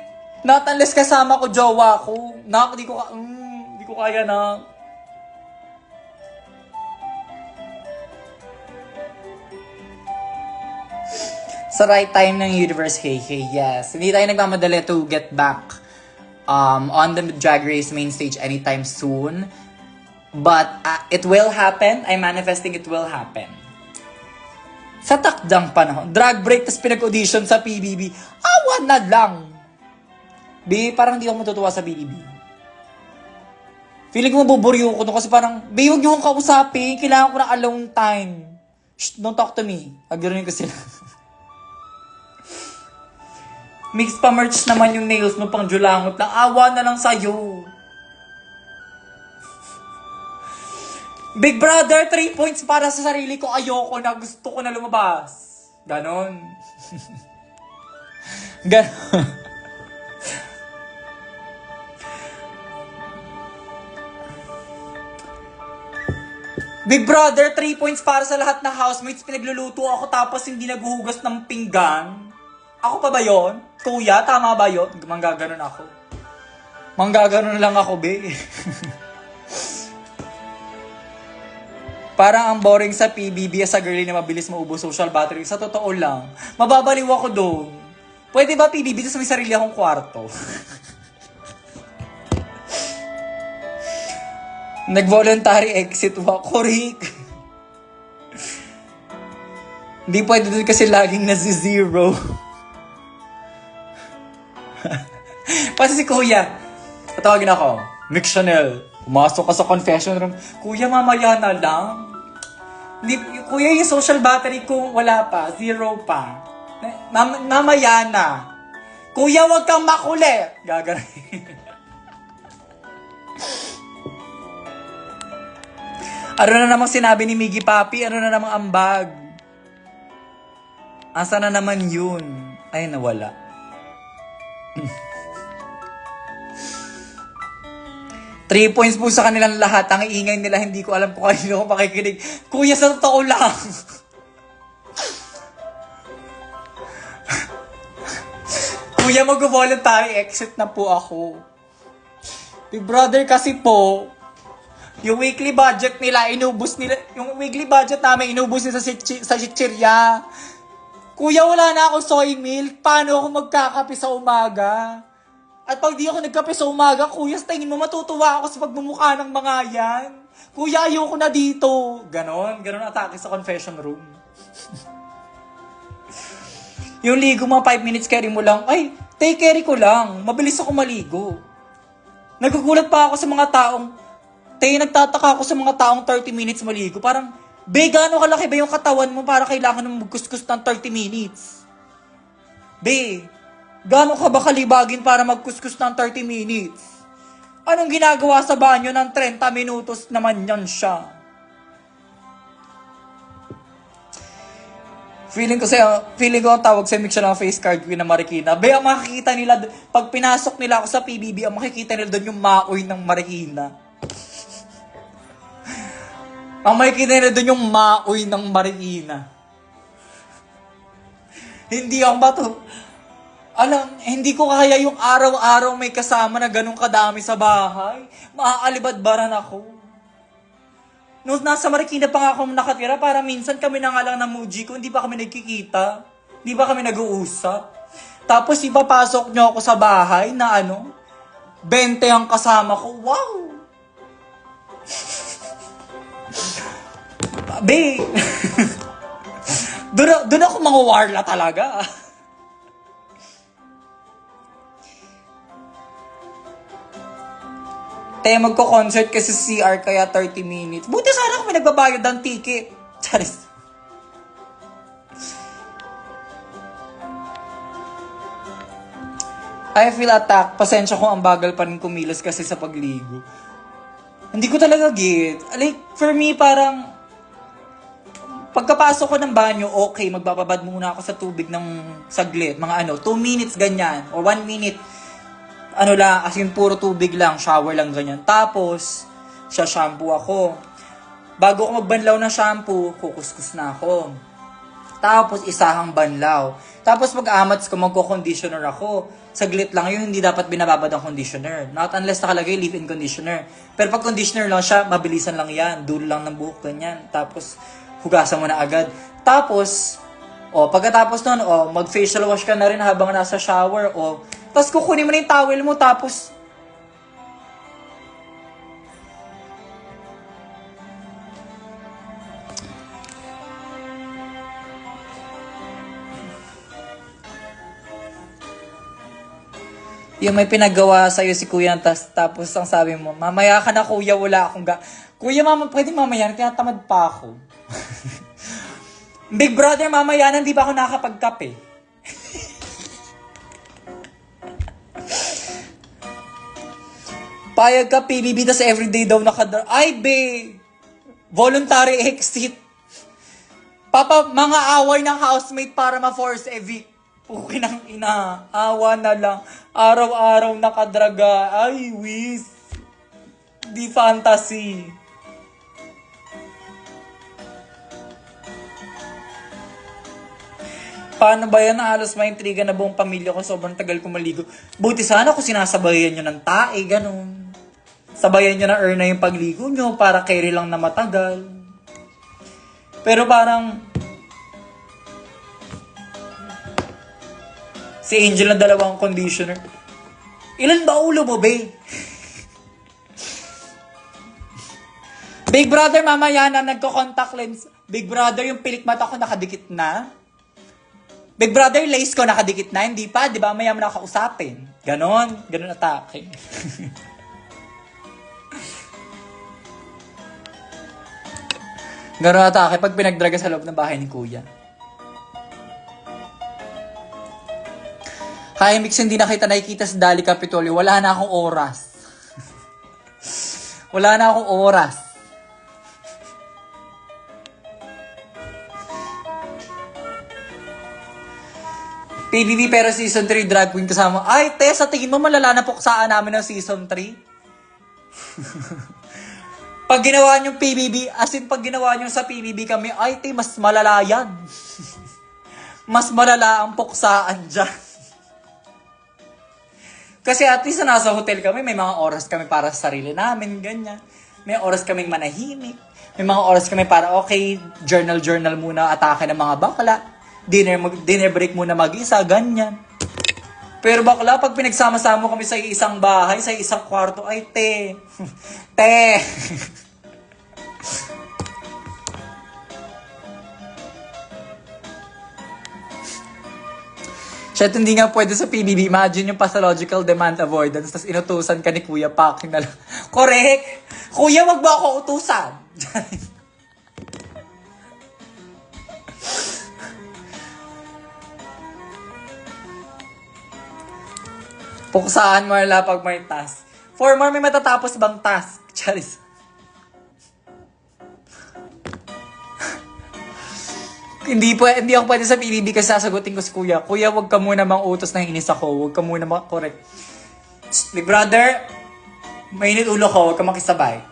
Not unless kasama ko jowa ko. Di ko kaya na. Sa right time ng universe, hey, yes. Hindi tayo nagmamadali to get back on the Drag Race main stage anytime soon. But it will happen. I'm manifesting it will happen. Sa takdang panahon. Drag break, tas pinag-audition sa PBB. Awan na lang. B, parang di ako matutuwa sa PBB. Feeling ko mabuburyo ko to kasi parang, B, huwag niyo akong kausapin. Kailangan ko na alone time. Shh, don't talk to me. Agyarin ko sila. Mix pa merch naman yung nails mo pang julangot lang. Awa na lang sa'yo. Big Brother, 3 points para sa sarili ko. Ayoko na. Gusto ko na lumabas. Ganon. Ganon. Big Brother, 3 points para sa lahat ng housemates. Pinagluluto ako tapos hindi naghuhugas ng pinggan. Ako pa ba yon? Kuya, tama ba yon? Manggaganon ako. Manggaganon lang ako, be. Parang ang boring sa PBB sa girly na mabilis maubos social battery. Sa totoo lang, mababaliw ako doon. Pwede ba PBB tapos may sarili akong kwarto? Nag-voluntary exit ako, Rick. Hindi pwede doon kasi laging nasi-zero. Pati si Kuya, tatawagin ako, Mick Chanel, pumasok ka sa confession room. Kuya, mamaya na lang. Kuya, yung social battery ko wala pa, 0 pa. Mamaya na. Kuya, wag kang makuli. Gagawin. Ano na namang sinabi ni Miggy Papi? Ano na namang ambag? Asa na naman yun? Ay, nawala. 3 points po sa kanilang lahat. Ang iingay nila, hindi ko alam kung kanino ko makikinig. Kuya, sa totoo lang. Kuya, mag-voluntary exit na po ako. Big Brother kasi po, yung weekly budget nila, inubos nila. Yung weekly budget namin, inubos nila sa chichirya. Kuya, wala na akong soy milk. Paano ako magkakape sa umaga? At pag di ako nagkape sa umaga, kuya, tingin mo matutuwa ako sa pagmumukha ng mga yan. Kuya, ayoko na dito. Ganon atake sa confession room. Yung ligo mga 5 minutes carry mo lang, ay, take carry ko lang. Mabilis ako maligo. Nagugulat pa ako sa mga taong, nagtataka ako sa mga taong 30 minutes maligo. Parang, be, gaano kalaki ba yung katawan mo para kailangan mo magkuskus ng 30 minutes? Be, gaano ka ba kalibagin para magkuskus ng 30 minutes? Anong ginagawa sa banyo ng 30 minutos naman yan siya? Feeling ko ang tawag sa mix siya ng face card ko na Marikina. Be, ang makikita nila, pag pinasok nila ako sa PBB, ang makikita nila doon yung maoy ng Marikina. Ang makikita nila doon yung maoy ng Marikina. Hindi ako hindi ko kaya yung araw-araw may kasama na ganun kadami sa bahay. Maaalibadbaran ako. Noong nasa Marikina pa nga ako nakatira, para minsan kami na nga lang ng Muji ko, hindi pa kami nagkikita. Hindi pa kami nag-uusap. Tapos ipapasok nyo ako sa bahay na 20 ang kasama ko. Wow! Babe! Doon ako manguwarla talaga. Magko-concert kasi CR kaya 30 minutes. Buti sana kung may nagbabayad ng ticket. Charis. I feel attacked. Pasensya kung ang bagal pa rin kumilos kasi sa pagligo. Hindi ko talaga get. Like, for me, parang pagkapasok ko ng banyo, okay, magbababad muna ako sa tubig ng saglit. Mga 2 minutes ganyan. Or 1 minute. As in puro tubig lang, shower lang ganyan. Tapos, shampoo ako. Bago ako magbanlaw ng shampoo, kukuskus na ako. Tapos, isahang banlaw. Tapos, pag-amats ko, magko-conditioner ako. Saglit lang yun, hindi dapat binababad ang conditioner. Not unless nakalagay leave-in conditioner. Pero pag conditioner lang siya, mabilisan lang yan. Dulo lang ng buhok, ganyan. Tapos, hugasan mo na agad. Tapos, pagkatapos nun, mag-facial wash ka na rin habang nasa shower, tapos kukunin mo na yung towel mo, tapos Yung may pinagawa sa'yo si kuya, tapos ang sabi mo, mamaya ka na kuya, wala akong Kuya, pwede mamaya, tinatamad pa ako. Big brother, mamaya na, hindi pa ako nakakapagkape. Payag ka, PBB, tas everyday daw Ay, be! Voluntary exit. Mga away ng housemate para ma-force evict. Pukin ng ina. Awa na lang. Araw-araw nakadraga. Ay, wis. Di fantasy. Paano ba yan? Halos maintriga na buong pamilya ko. Sobrang tagal ko maligo. Buti sana kung sinasabayan nyo ng tae, ganun. Sabayan nyo na na yung pagligo nyo para carry lang na matagal. Pero parang si Angel na dalawang conditioner. Ilan ba ulo mo, be? Big brother, mamaya na nagko-contact lens. Big brother, yung pilik mata ko nakadikit na. Big brother, lace ko nakadikit na. Hindi pa, di ba? Maya mo nakausapin. Ganon atake. Ganon atake pag pinagdraga sa loob ng bahay ni kuya. Hi, Mix, hindi na kita nakikita sa Dali Capitolio. Wala na akong oras. Wala na akong oras. PBB pero season 3 drag queen kasama. Ay, Tess, sa tingin mo malala na puksaan namin ng season 3? Pag ginawa nyo PBB, as in pag ginawa nyo sa PBB kami, ay, te, mas malala yan. Mas malala ang puksaan dyan. Kasi at least na nasa hotel kami, may mga oras kami para sa sarili namin, ganyan. May oras kaming manahimik. May mga oras kami para, okay, journal muna, atake ng mga bakla. Dinner break muna mag-isa, ganyan. Pero bakla, pag pinagsama-sama kami sa isang bahay, sa isang kwarto, ay, te. Te. Shit, hindi nga pwede sa PBB. Imagine yung pathological demand avoidance, tapos inutusan ka ni Kuya, packing na lang. Correct! Kuya, wag ba ako utusan? Puksaan mo lang pag may task. 4 more, may matatapos bang task? Charis. Hindi ako pwede sa PBB kasi sasagutin ko si Kuya. Kuya, wag ka muna mang-utos na inis ako. Wag ka muna correct. Big brother, mainit ulo ko. Wag ka makisabay.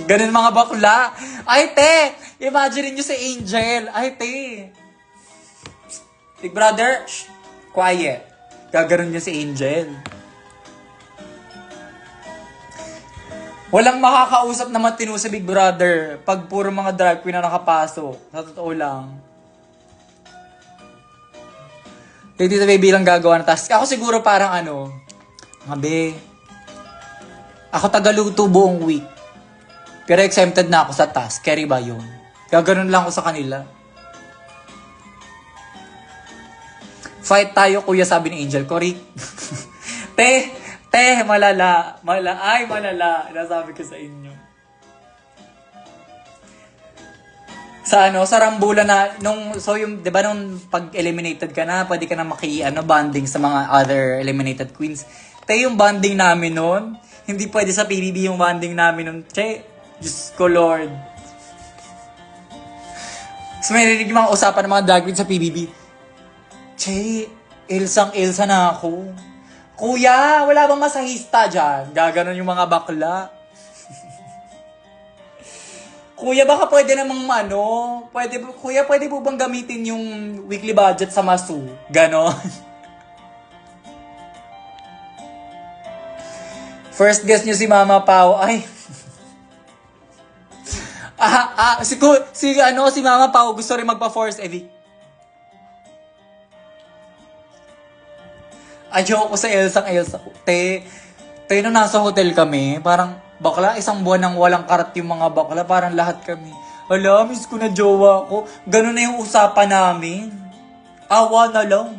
Ganun mga bakla. Ay, te! Imagine nyo si Angel. Ay, te! Big brother, shh, quiet. Gaganon nyo si Angel. Walang makakausap na matino sa Big Brother pag puro mga drag queen na nakapasok. Sa totoo lang. Dito baby lang gagawa ng task. Ako siguro parang Mabe. Ako tagaluto buong week. Pero exempted na ako sa task. Carry ba yun? Gaganon lang ako sa kanila. Fight tayo, kuya, sabi ni Angel. Correct. Malala. Malala. Nasabi ko sa inyo. Sa Rambulan na, di ba nung pag-eliminated ka na, pwede ka na bonding sa mga other eliminated queens. Yung bonding namin nun, hindi pwede sa PBB yung bonding namin nun. Diyos ko, Lord. So, may rinig yung mga usapan ng mga drag queens sa PBB. Ilsang-ilsa na ako. Kuya, wala bang masahista dyan? Gaganon yung mga bakla. Kuya, baka pwede namang Kuya, pwede po bang gamitin yung weekly budget sa Masu? Ganon. First guest nyo si Mama Pao. Ay. Si Mama Pao gusto rin magpa-force evict. Ayaw ko sa Elsa. Nung nasa hotel kami, parang bakla, isang buwan nang walang karat yung mga bakla, parang lahat kami. Ala, miss ko na jowa ko. Ganun na yung usapan namin. Awa na lang.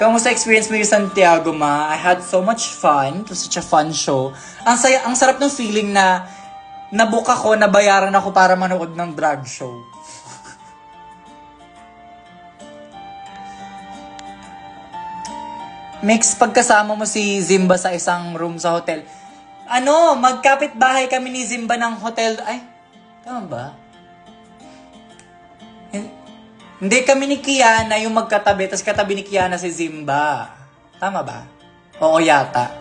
Kamusta experience mo yung Santiago, ma? I had so much fun. It was such a fun show. Ang sarap ng feeling na nabook ako, nabayaran ako para manood ng drag show. Mix, pagkasama mo si Zimba sa isang room sa hotel. Magkapit bahay kami ni Zimba ng hotel. Ay, tama ba? Hindi kami ni Kiana yung magkatabi, tapos katabi ni Kiana si Zimba. Tama ba? Oo yata.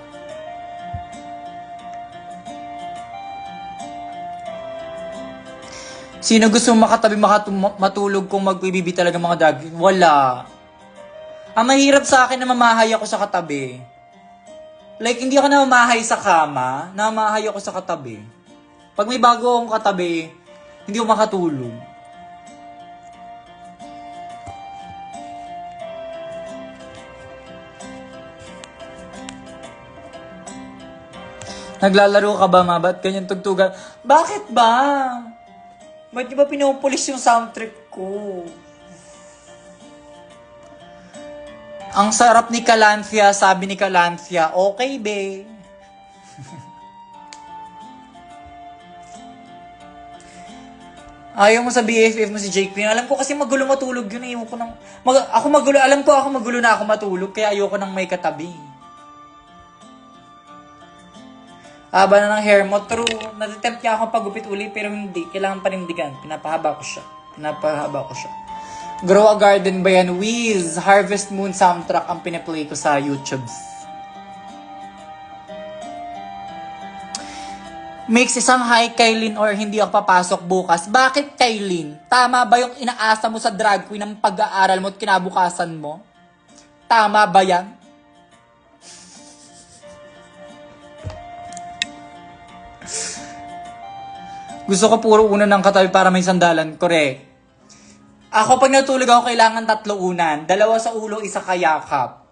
Sino gusto makatabi matulog kung magbibibi talaga mga drag? Wala. Ang mahirap sa akin na mamahay ako sa katabi. Like, hindi ako namamahay sa kama, namamahay ako sa katabi. Pag may bago akong katabi, hindi ako makatulog. Naglalaro ka ba, ma? Ba't ganyan tugtugan? Bakit ba? Ba't di ba pinupulis yung soundtrack ko? Ang sarap ni Calanthia, sabi ni Calanthia. Okay, be. Ayaw mo sa BFF mo si Jake Queen. Alam ko kasi magulo matulog yun. Alam ko magulo na ako matulog, kaya ayoko nang may katabi. Haba na ng hair mo. True, natitempt niya akong pagupit uli, pero hindi. Kailangan panindigan. Pinapahaba ko siya. Grow a Garden ba yan? Wiz, Harvest Moon soundtrack ang pinaplay ko sa YouTube. Mix, isang hi kay Lynn or hindi ako papasok bukas. Bakit kay Lynn? Tama ba yung inaasa mo sa drag queen ng pag-aaral mo at kinabukasan mo? Tama ba yan? Gusto ko puro una ng katabi para may sandalan. Correct. Ako pag natulog ako, kailangan 3 unan. 2 sa ulo, 1 kayakap.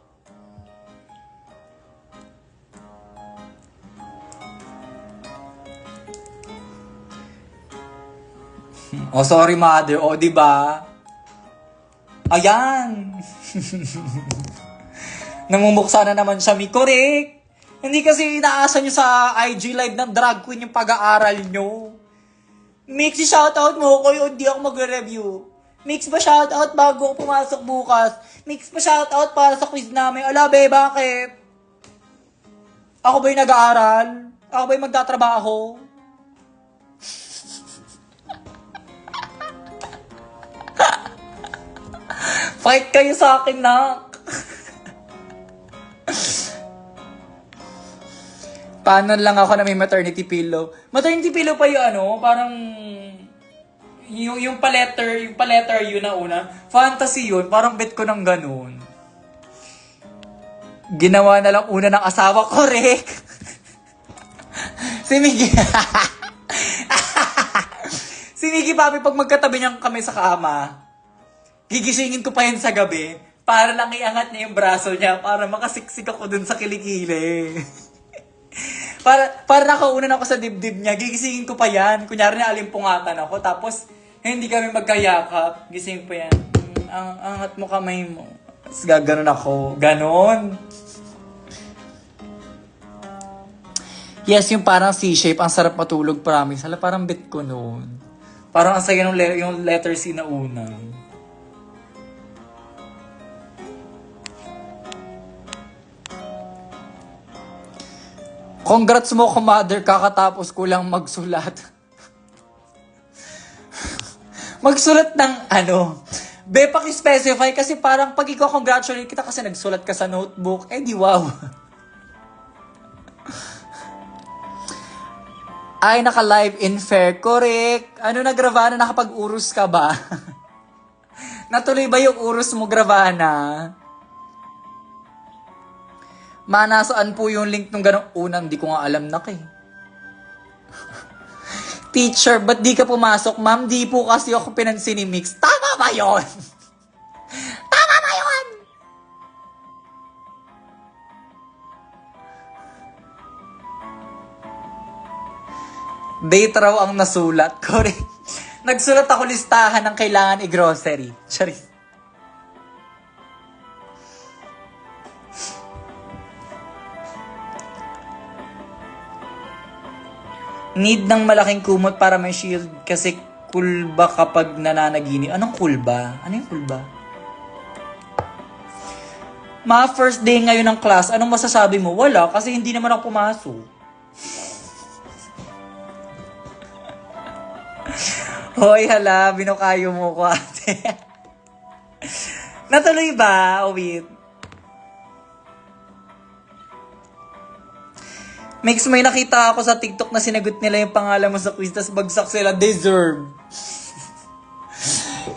Oh, sorry mother. Oh, di ba? Ayan. Namumuksa na naman siya. Correct. Hindi kasi inaasa nyo sa IG live ng drag queen yung pag-aaral nyo. Mix, shoutout mo ko yun, hindi ako magre-review. Mix ba shoutout bago ako pumasok bukas? Mix ba shoutout para sa quiz namin? Ala, be, bakit? Ako ba yung nag-aaral? Ako ba yung magtatrabaho? Fight kayo sa akin, nak. Paano lang ako na may maternity pillow? Maternity pillow pa yung parang yung pa-letter yun na una. Fantasy yun, parang bet ko ng ganun. Ginawa na lang una ng asawa ko, Rick. Si Miggy. Si Miggy, papi, pag magkatabi niya kami sa kama, gigisingin ko pa yan sa gabi para lang iangat niya yung braso niya para makasiksik ako dun sa kilikili. Para nakaunan ako sa dibdib niya, gigisingin ko pa yan. Kunyari na alimpungatan ako, tapos hindi kami magkayakap. Gising pa yan. Ang angat mo kamay mo. Tapos gaganon ako. Ganon. Yes, yung parang C-shape. Ang sarap matulog, promise. Hala, parang bet ko noon. Parang ang saya yung letter C na una. Congrats mo, kumader, kakatapos ko lang magsulat. Magsulat ng Be, paki-specify kasi parang pag ikaw congratulate kita kasi nagsulat ka sa notebook, di wow. Ay, naka-live in fair. Correct. Nagravana, nakapag-urus ka ba? Natuloy ba yung urus mo, Gravana? Nasaan po yung link nung ganong unang, di ko nga alam na Teacher, ba't di ka pumasok? Ma'am, di po kasi ako pinansin ni Mix. Tama ba yun? Tama ba yun? Date raw ang nasulat. Correct. Nagsulat ako listahan ng kailangan i-grocery. Charis. Need ng malaking kumot para may shield kasi kulba kapag nananaginip. Anong kulba? Ano yung kulba? Mga first day ngayon ng class, anong masasabi mo? Wala, kasi hindi naman ako pumasok. Hoy, hala, binukayo mo ko, ate. Natuloy ba, Owit? Mix, may nakita ako sa TikTok na sinagot nila yung pangalan mo sa quiz, tas bagsak sila, deserve.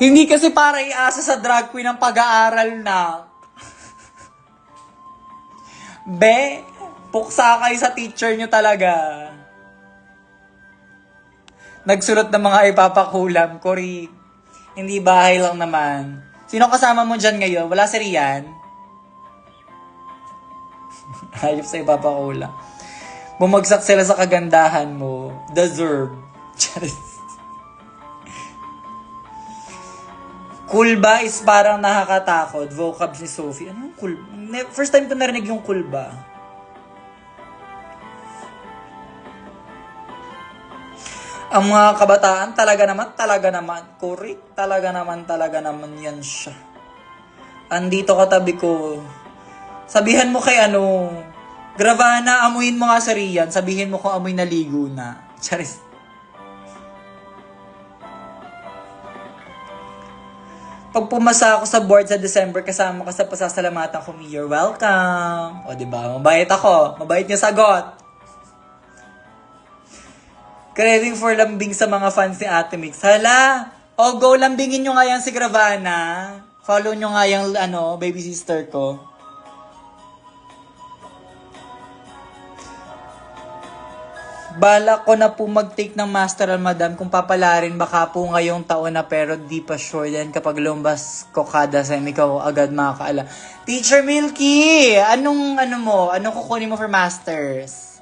Hindi kasi para iasa sa drag queen ang pag-aaral na. Be, puksa kayo sa teacher nyo talaga. Nagsulot ng mga ipapakulam, Cory. Hindi bahay lang naman. Sino kasama mo dyan ngayon? Wala si Rian? Hayop sa ipapakulam. Bumagsak sila sa kagandahan mo. Deserve. Kulba is parang nakakatakot. Vocab si Sophie. Ano yung kulba? First time ko narinig yung kulba. Ang mga kabataan, talaga naman. Correct. Talaga naman yan siya. Andito katabi ko. Sabihan mo kay Gravana, amuin mo nga sa Rian. Sabihin mo kung amoy naligo na. Charis. Pag pumasa ako sa board sa December, kasama ka sa pasasalamatan ko, you're welcome. O, diba? Mabait ako. Mabait niya sagot. Craving for lambing sa mga fans ni Ate Mix. Hala! O, go, lambingin nyo nga yan si Gravana. Follow nyo nga yung, baby sister ko. Balak ko na po mag-take ng masteral, madam, kung papalarin baka po ngayong taon na pero di pa sure yan kapag lumbas ko kada sem, ikaw agad makakaala. Teacher Milky, anong kukunin mo for masters?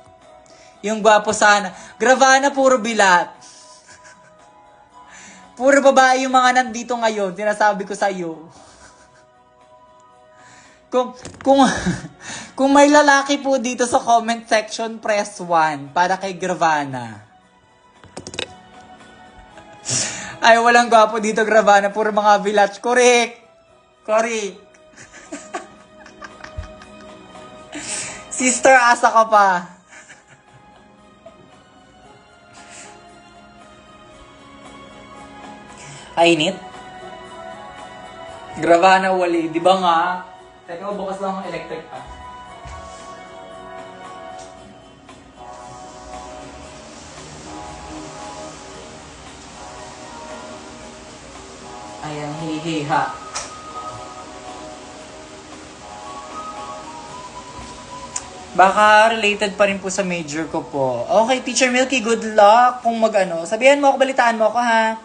Yung gwapo sana. Gravana, puro bilat. Puro babae yung mga nandito ngayon, sinasabi ko sa'yo. Kung may lalaki po dito sa comment section, press 1 para kay Gravana. Ay, walang gwapo dito, Gravana. Puro mga village. Correct. Sister, asa ka pa. Ainit. Gravana, wali. Di ba nga? Teka, bukas lang ang electric pa. Ayan, hihiha. Baka related pa rin po sa major ko po. Okay, Teacher Milky, good luck kung sabihan mo ako, balitaan mo ako, ha?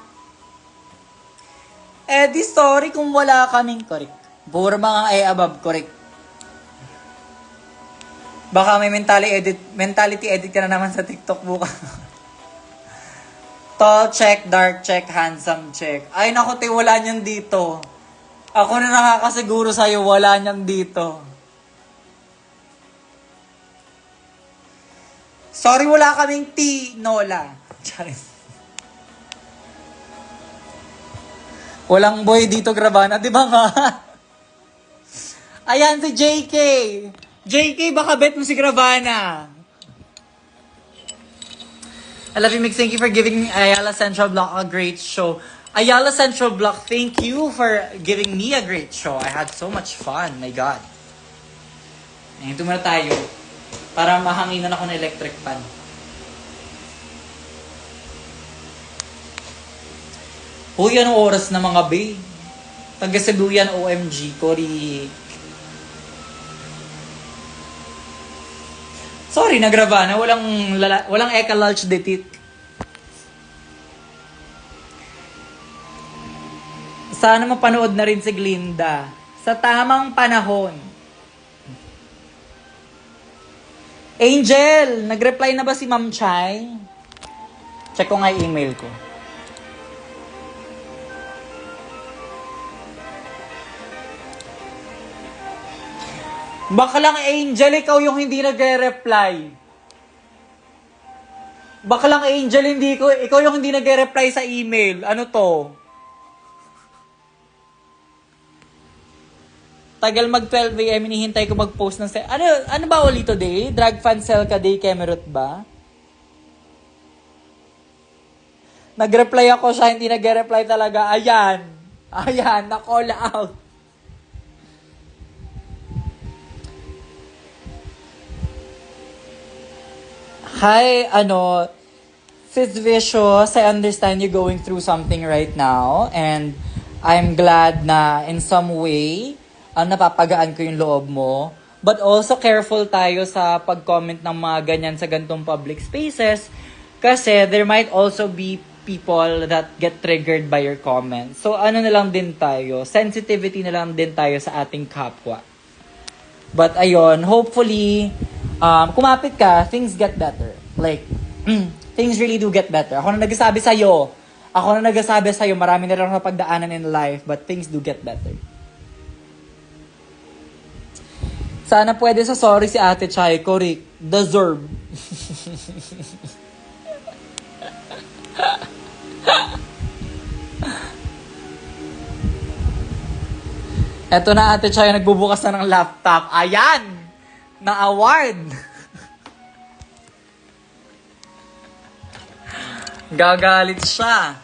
Di story kung wala kaming correct. Puro mga above, correct. Baka may mentality edit ka na naman sa TikTok buka. Tall check, dark check, handsome check. Ay naku, wala niyan dito. Ako na nakakasiguro sa'yo, wala niyan dito. Sorry, wala kaming Nola. Charis. Walang boy dito, Gravana. Di ba nga? Ayan si JK. JK, baka bet mo si Gravana. I love you, Mix. Thank you for giving Ayala Central Block a great show. Ayala Central Block, thank you for giving me a great show. I had so much fun. My God. Ito muna tayo. Para mahanginan ako ng electric fan. Uy, anong oras na mga bae? Taga Cebu yan, OMG. Cory. Sorry, Gravana. Walang Eka Lulch Detit. Sana mapanood na rin si Glinda. Sa tamang panahon. Angel, nag-reply na ba si Ma'am Chai? Check ko nga yung email ko. Baka lang Angel, ikaw yung hindi nagre-reply. Baklang Angel, hindi ko. Ikaw yung hindi nag-reply sa email. Ano to? Tagal mag 12 a.m. hinihintay ko mag-post ng... Ano ba ulit today? Drag fan sell ka day, Kemerut ba? Nag-reply ako siya, hindi nag-reply talaga. Ayan. Ayan, na-call out. Hi, Sis Vicious, I understand you're going through something right now. And I'm glad na in some way, napapagaan ko yung loob mo. But also careful tayo sa pag-comment ng mga ganyan sa gantong public spaces. Kasi there might also be people that get triggered by your comments. So na lang din tayo, sensitivity na lang din tayo sa ating kapwa. But ayun, hopefully, kumapit ka, things get better. Like, things really do get better. Ako na nagsasabi sa'yo, marami na lang napagdaanan in life, but things do get better. Sana pwede sa sorry si Ate Chay, Rick. Deserve. Eto na Ate Chay, nagbubukas na ng laptop. Ayan! Na award! Gagalit siya.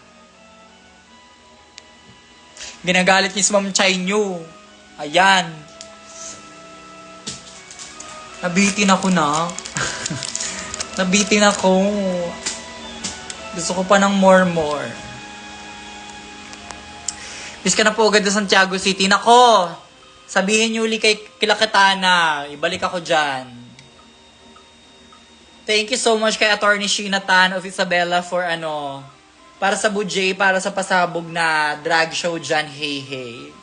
Ginagalit niya si Ma'am Chay nyo. Ayan. Nabitin ako na. Nabitin ako. Gusto ko pa ng more. Bis ka na po agad sa Santiago City. Nako! Sabihin niyo uli kila Katana. Ibalik ako dyan. Thank you so much kay Attorney Sheena Tan of Isabela for para sa budget, para sa pasabog na drag show dyan. Hey.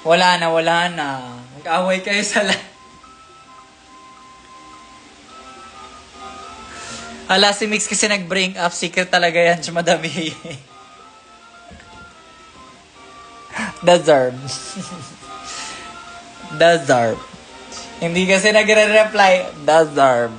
Wala na. Mag-away kayo sa Hala, si Mix kasi nag-bring up. Secret talaga yan siya, madami. Deserve. Deserve. Hindi kasi nagre-reply. Deserve.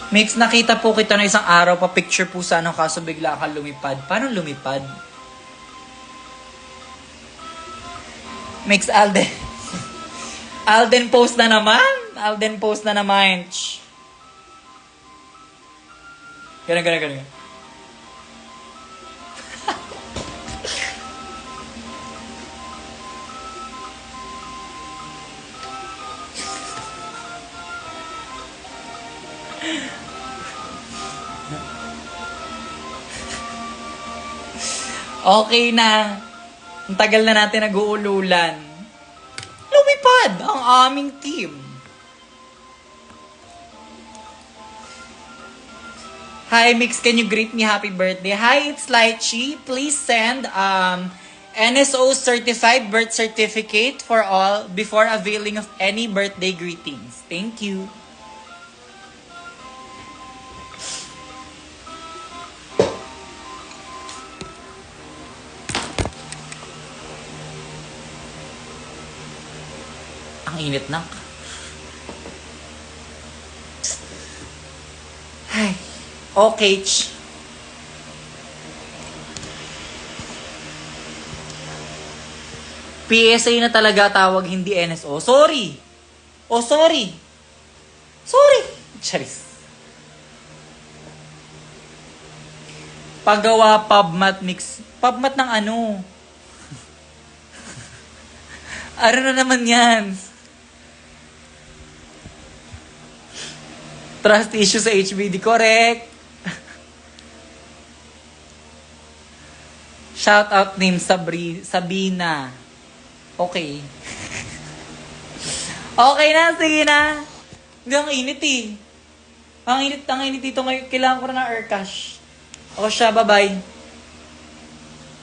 Mix, nakita po kita na isang araw, pa-picture po sa kaso bigla kang lumipad. Paano lumipad? Mix, Alden. Alden post na naman. Ganun. Okay na. Ang tagal na natin nag-uululan. Lumipad ang aming team. Hi, Mix. Can you greet me happy birthday? Hi, it's Lychee. Please send NSO certified birth certificate for all before availing of any birthday greetings. Thank you. Ang init na. Ay. Okay. PSA na talaga tawag, hindi NSO. Sorry. Sorry. Charis. Paggawa PubMat Mix. PubMat ng ano? Ano na naman yan? Trust issue sa HBD. Correct. Shout out name Sabina. Okay. Okay na, sige na. Hindi, ang init eh. Ang init dito ngayon. Kailangan ko na ng air cash. O siya, bye-bye.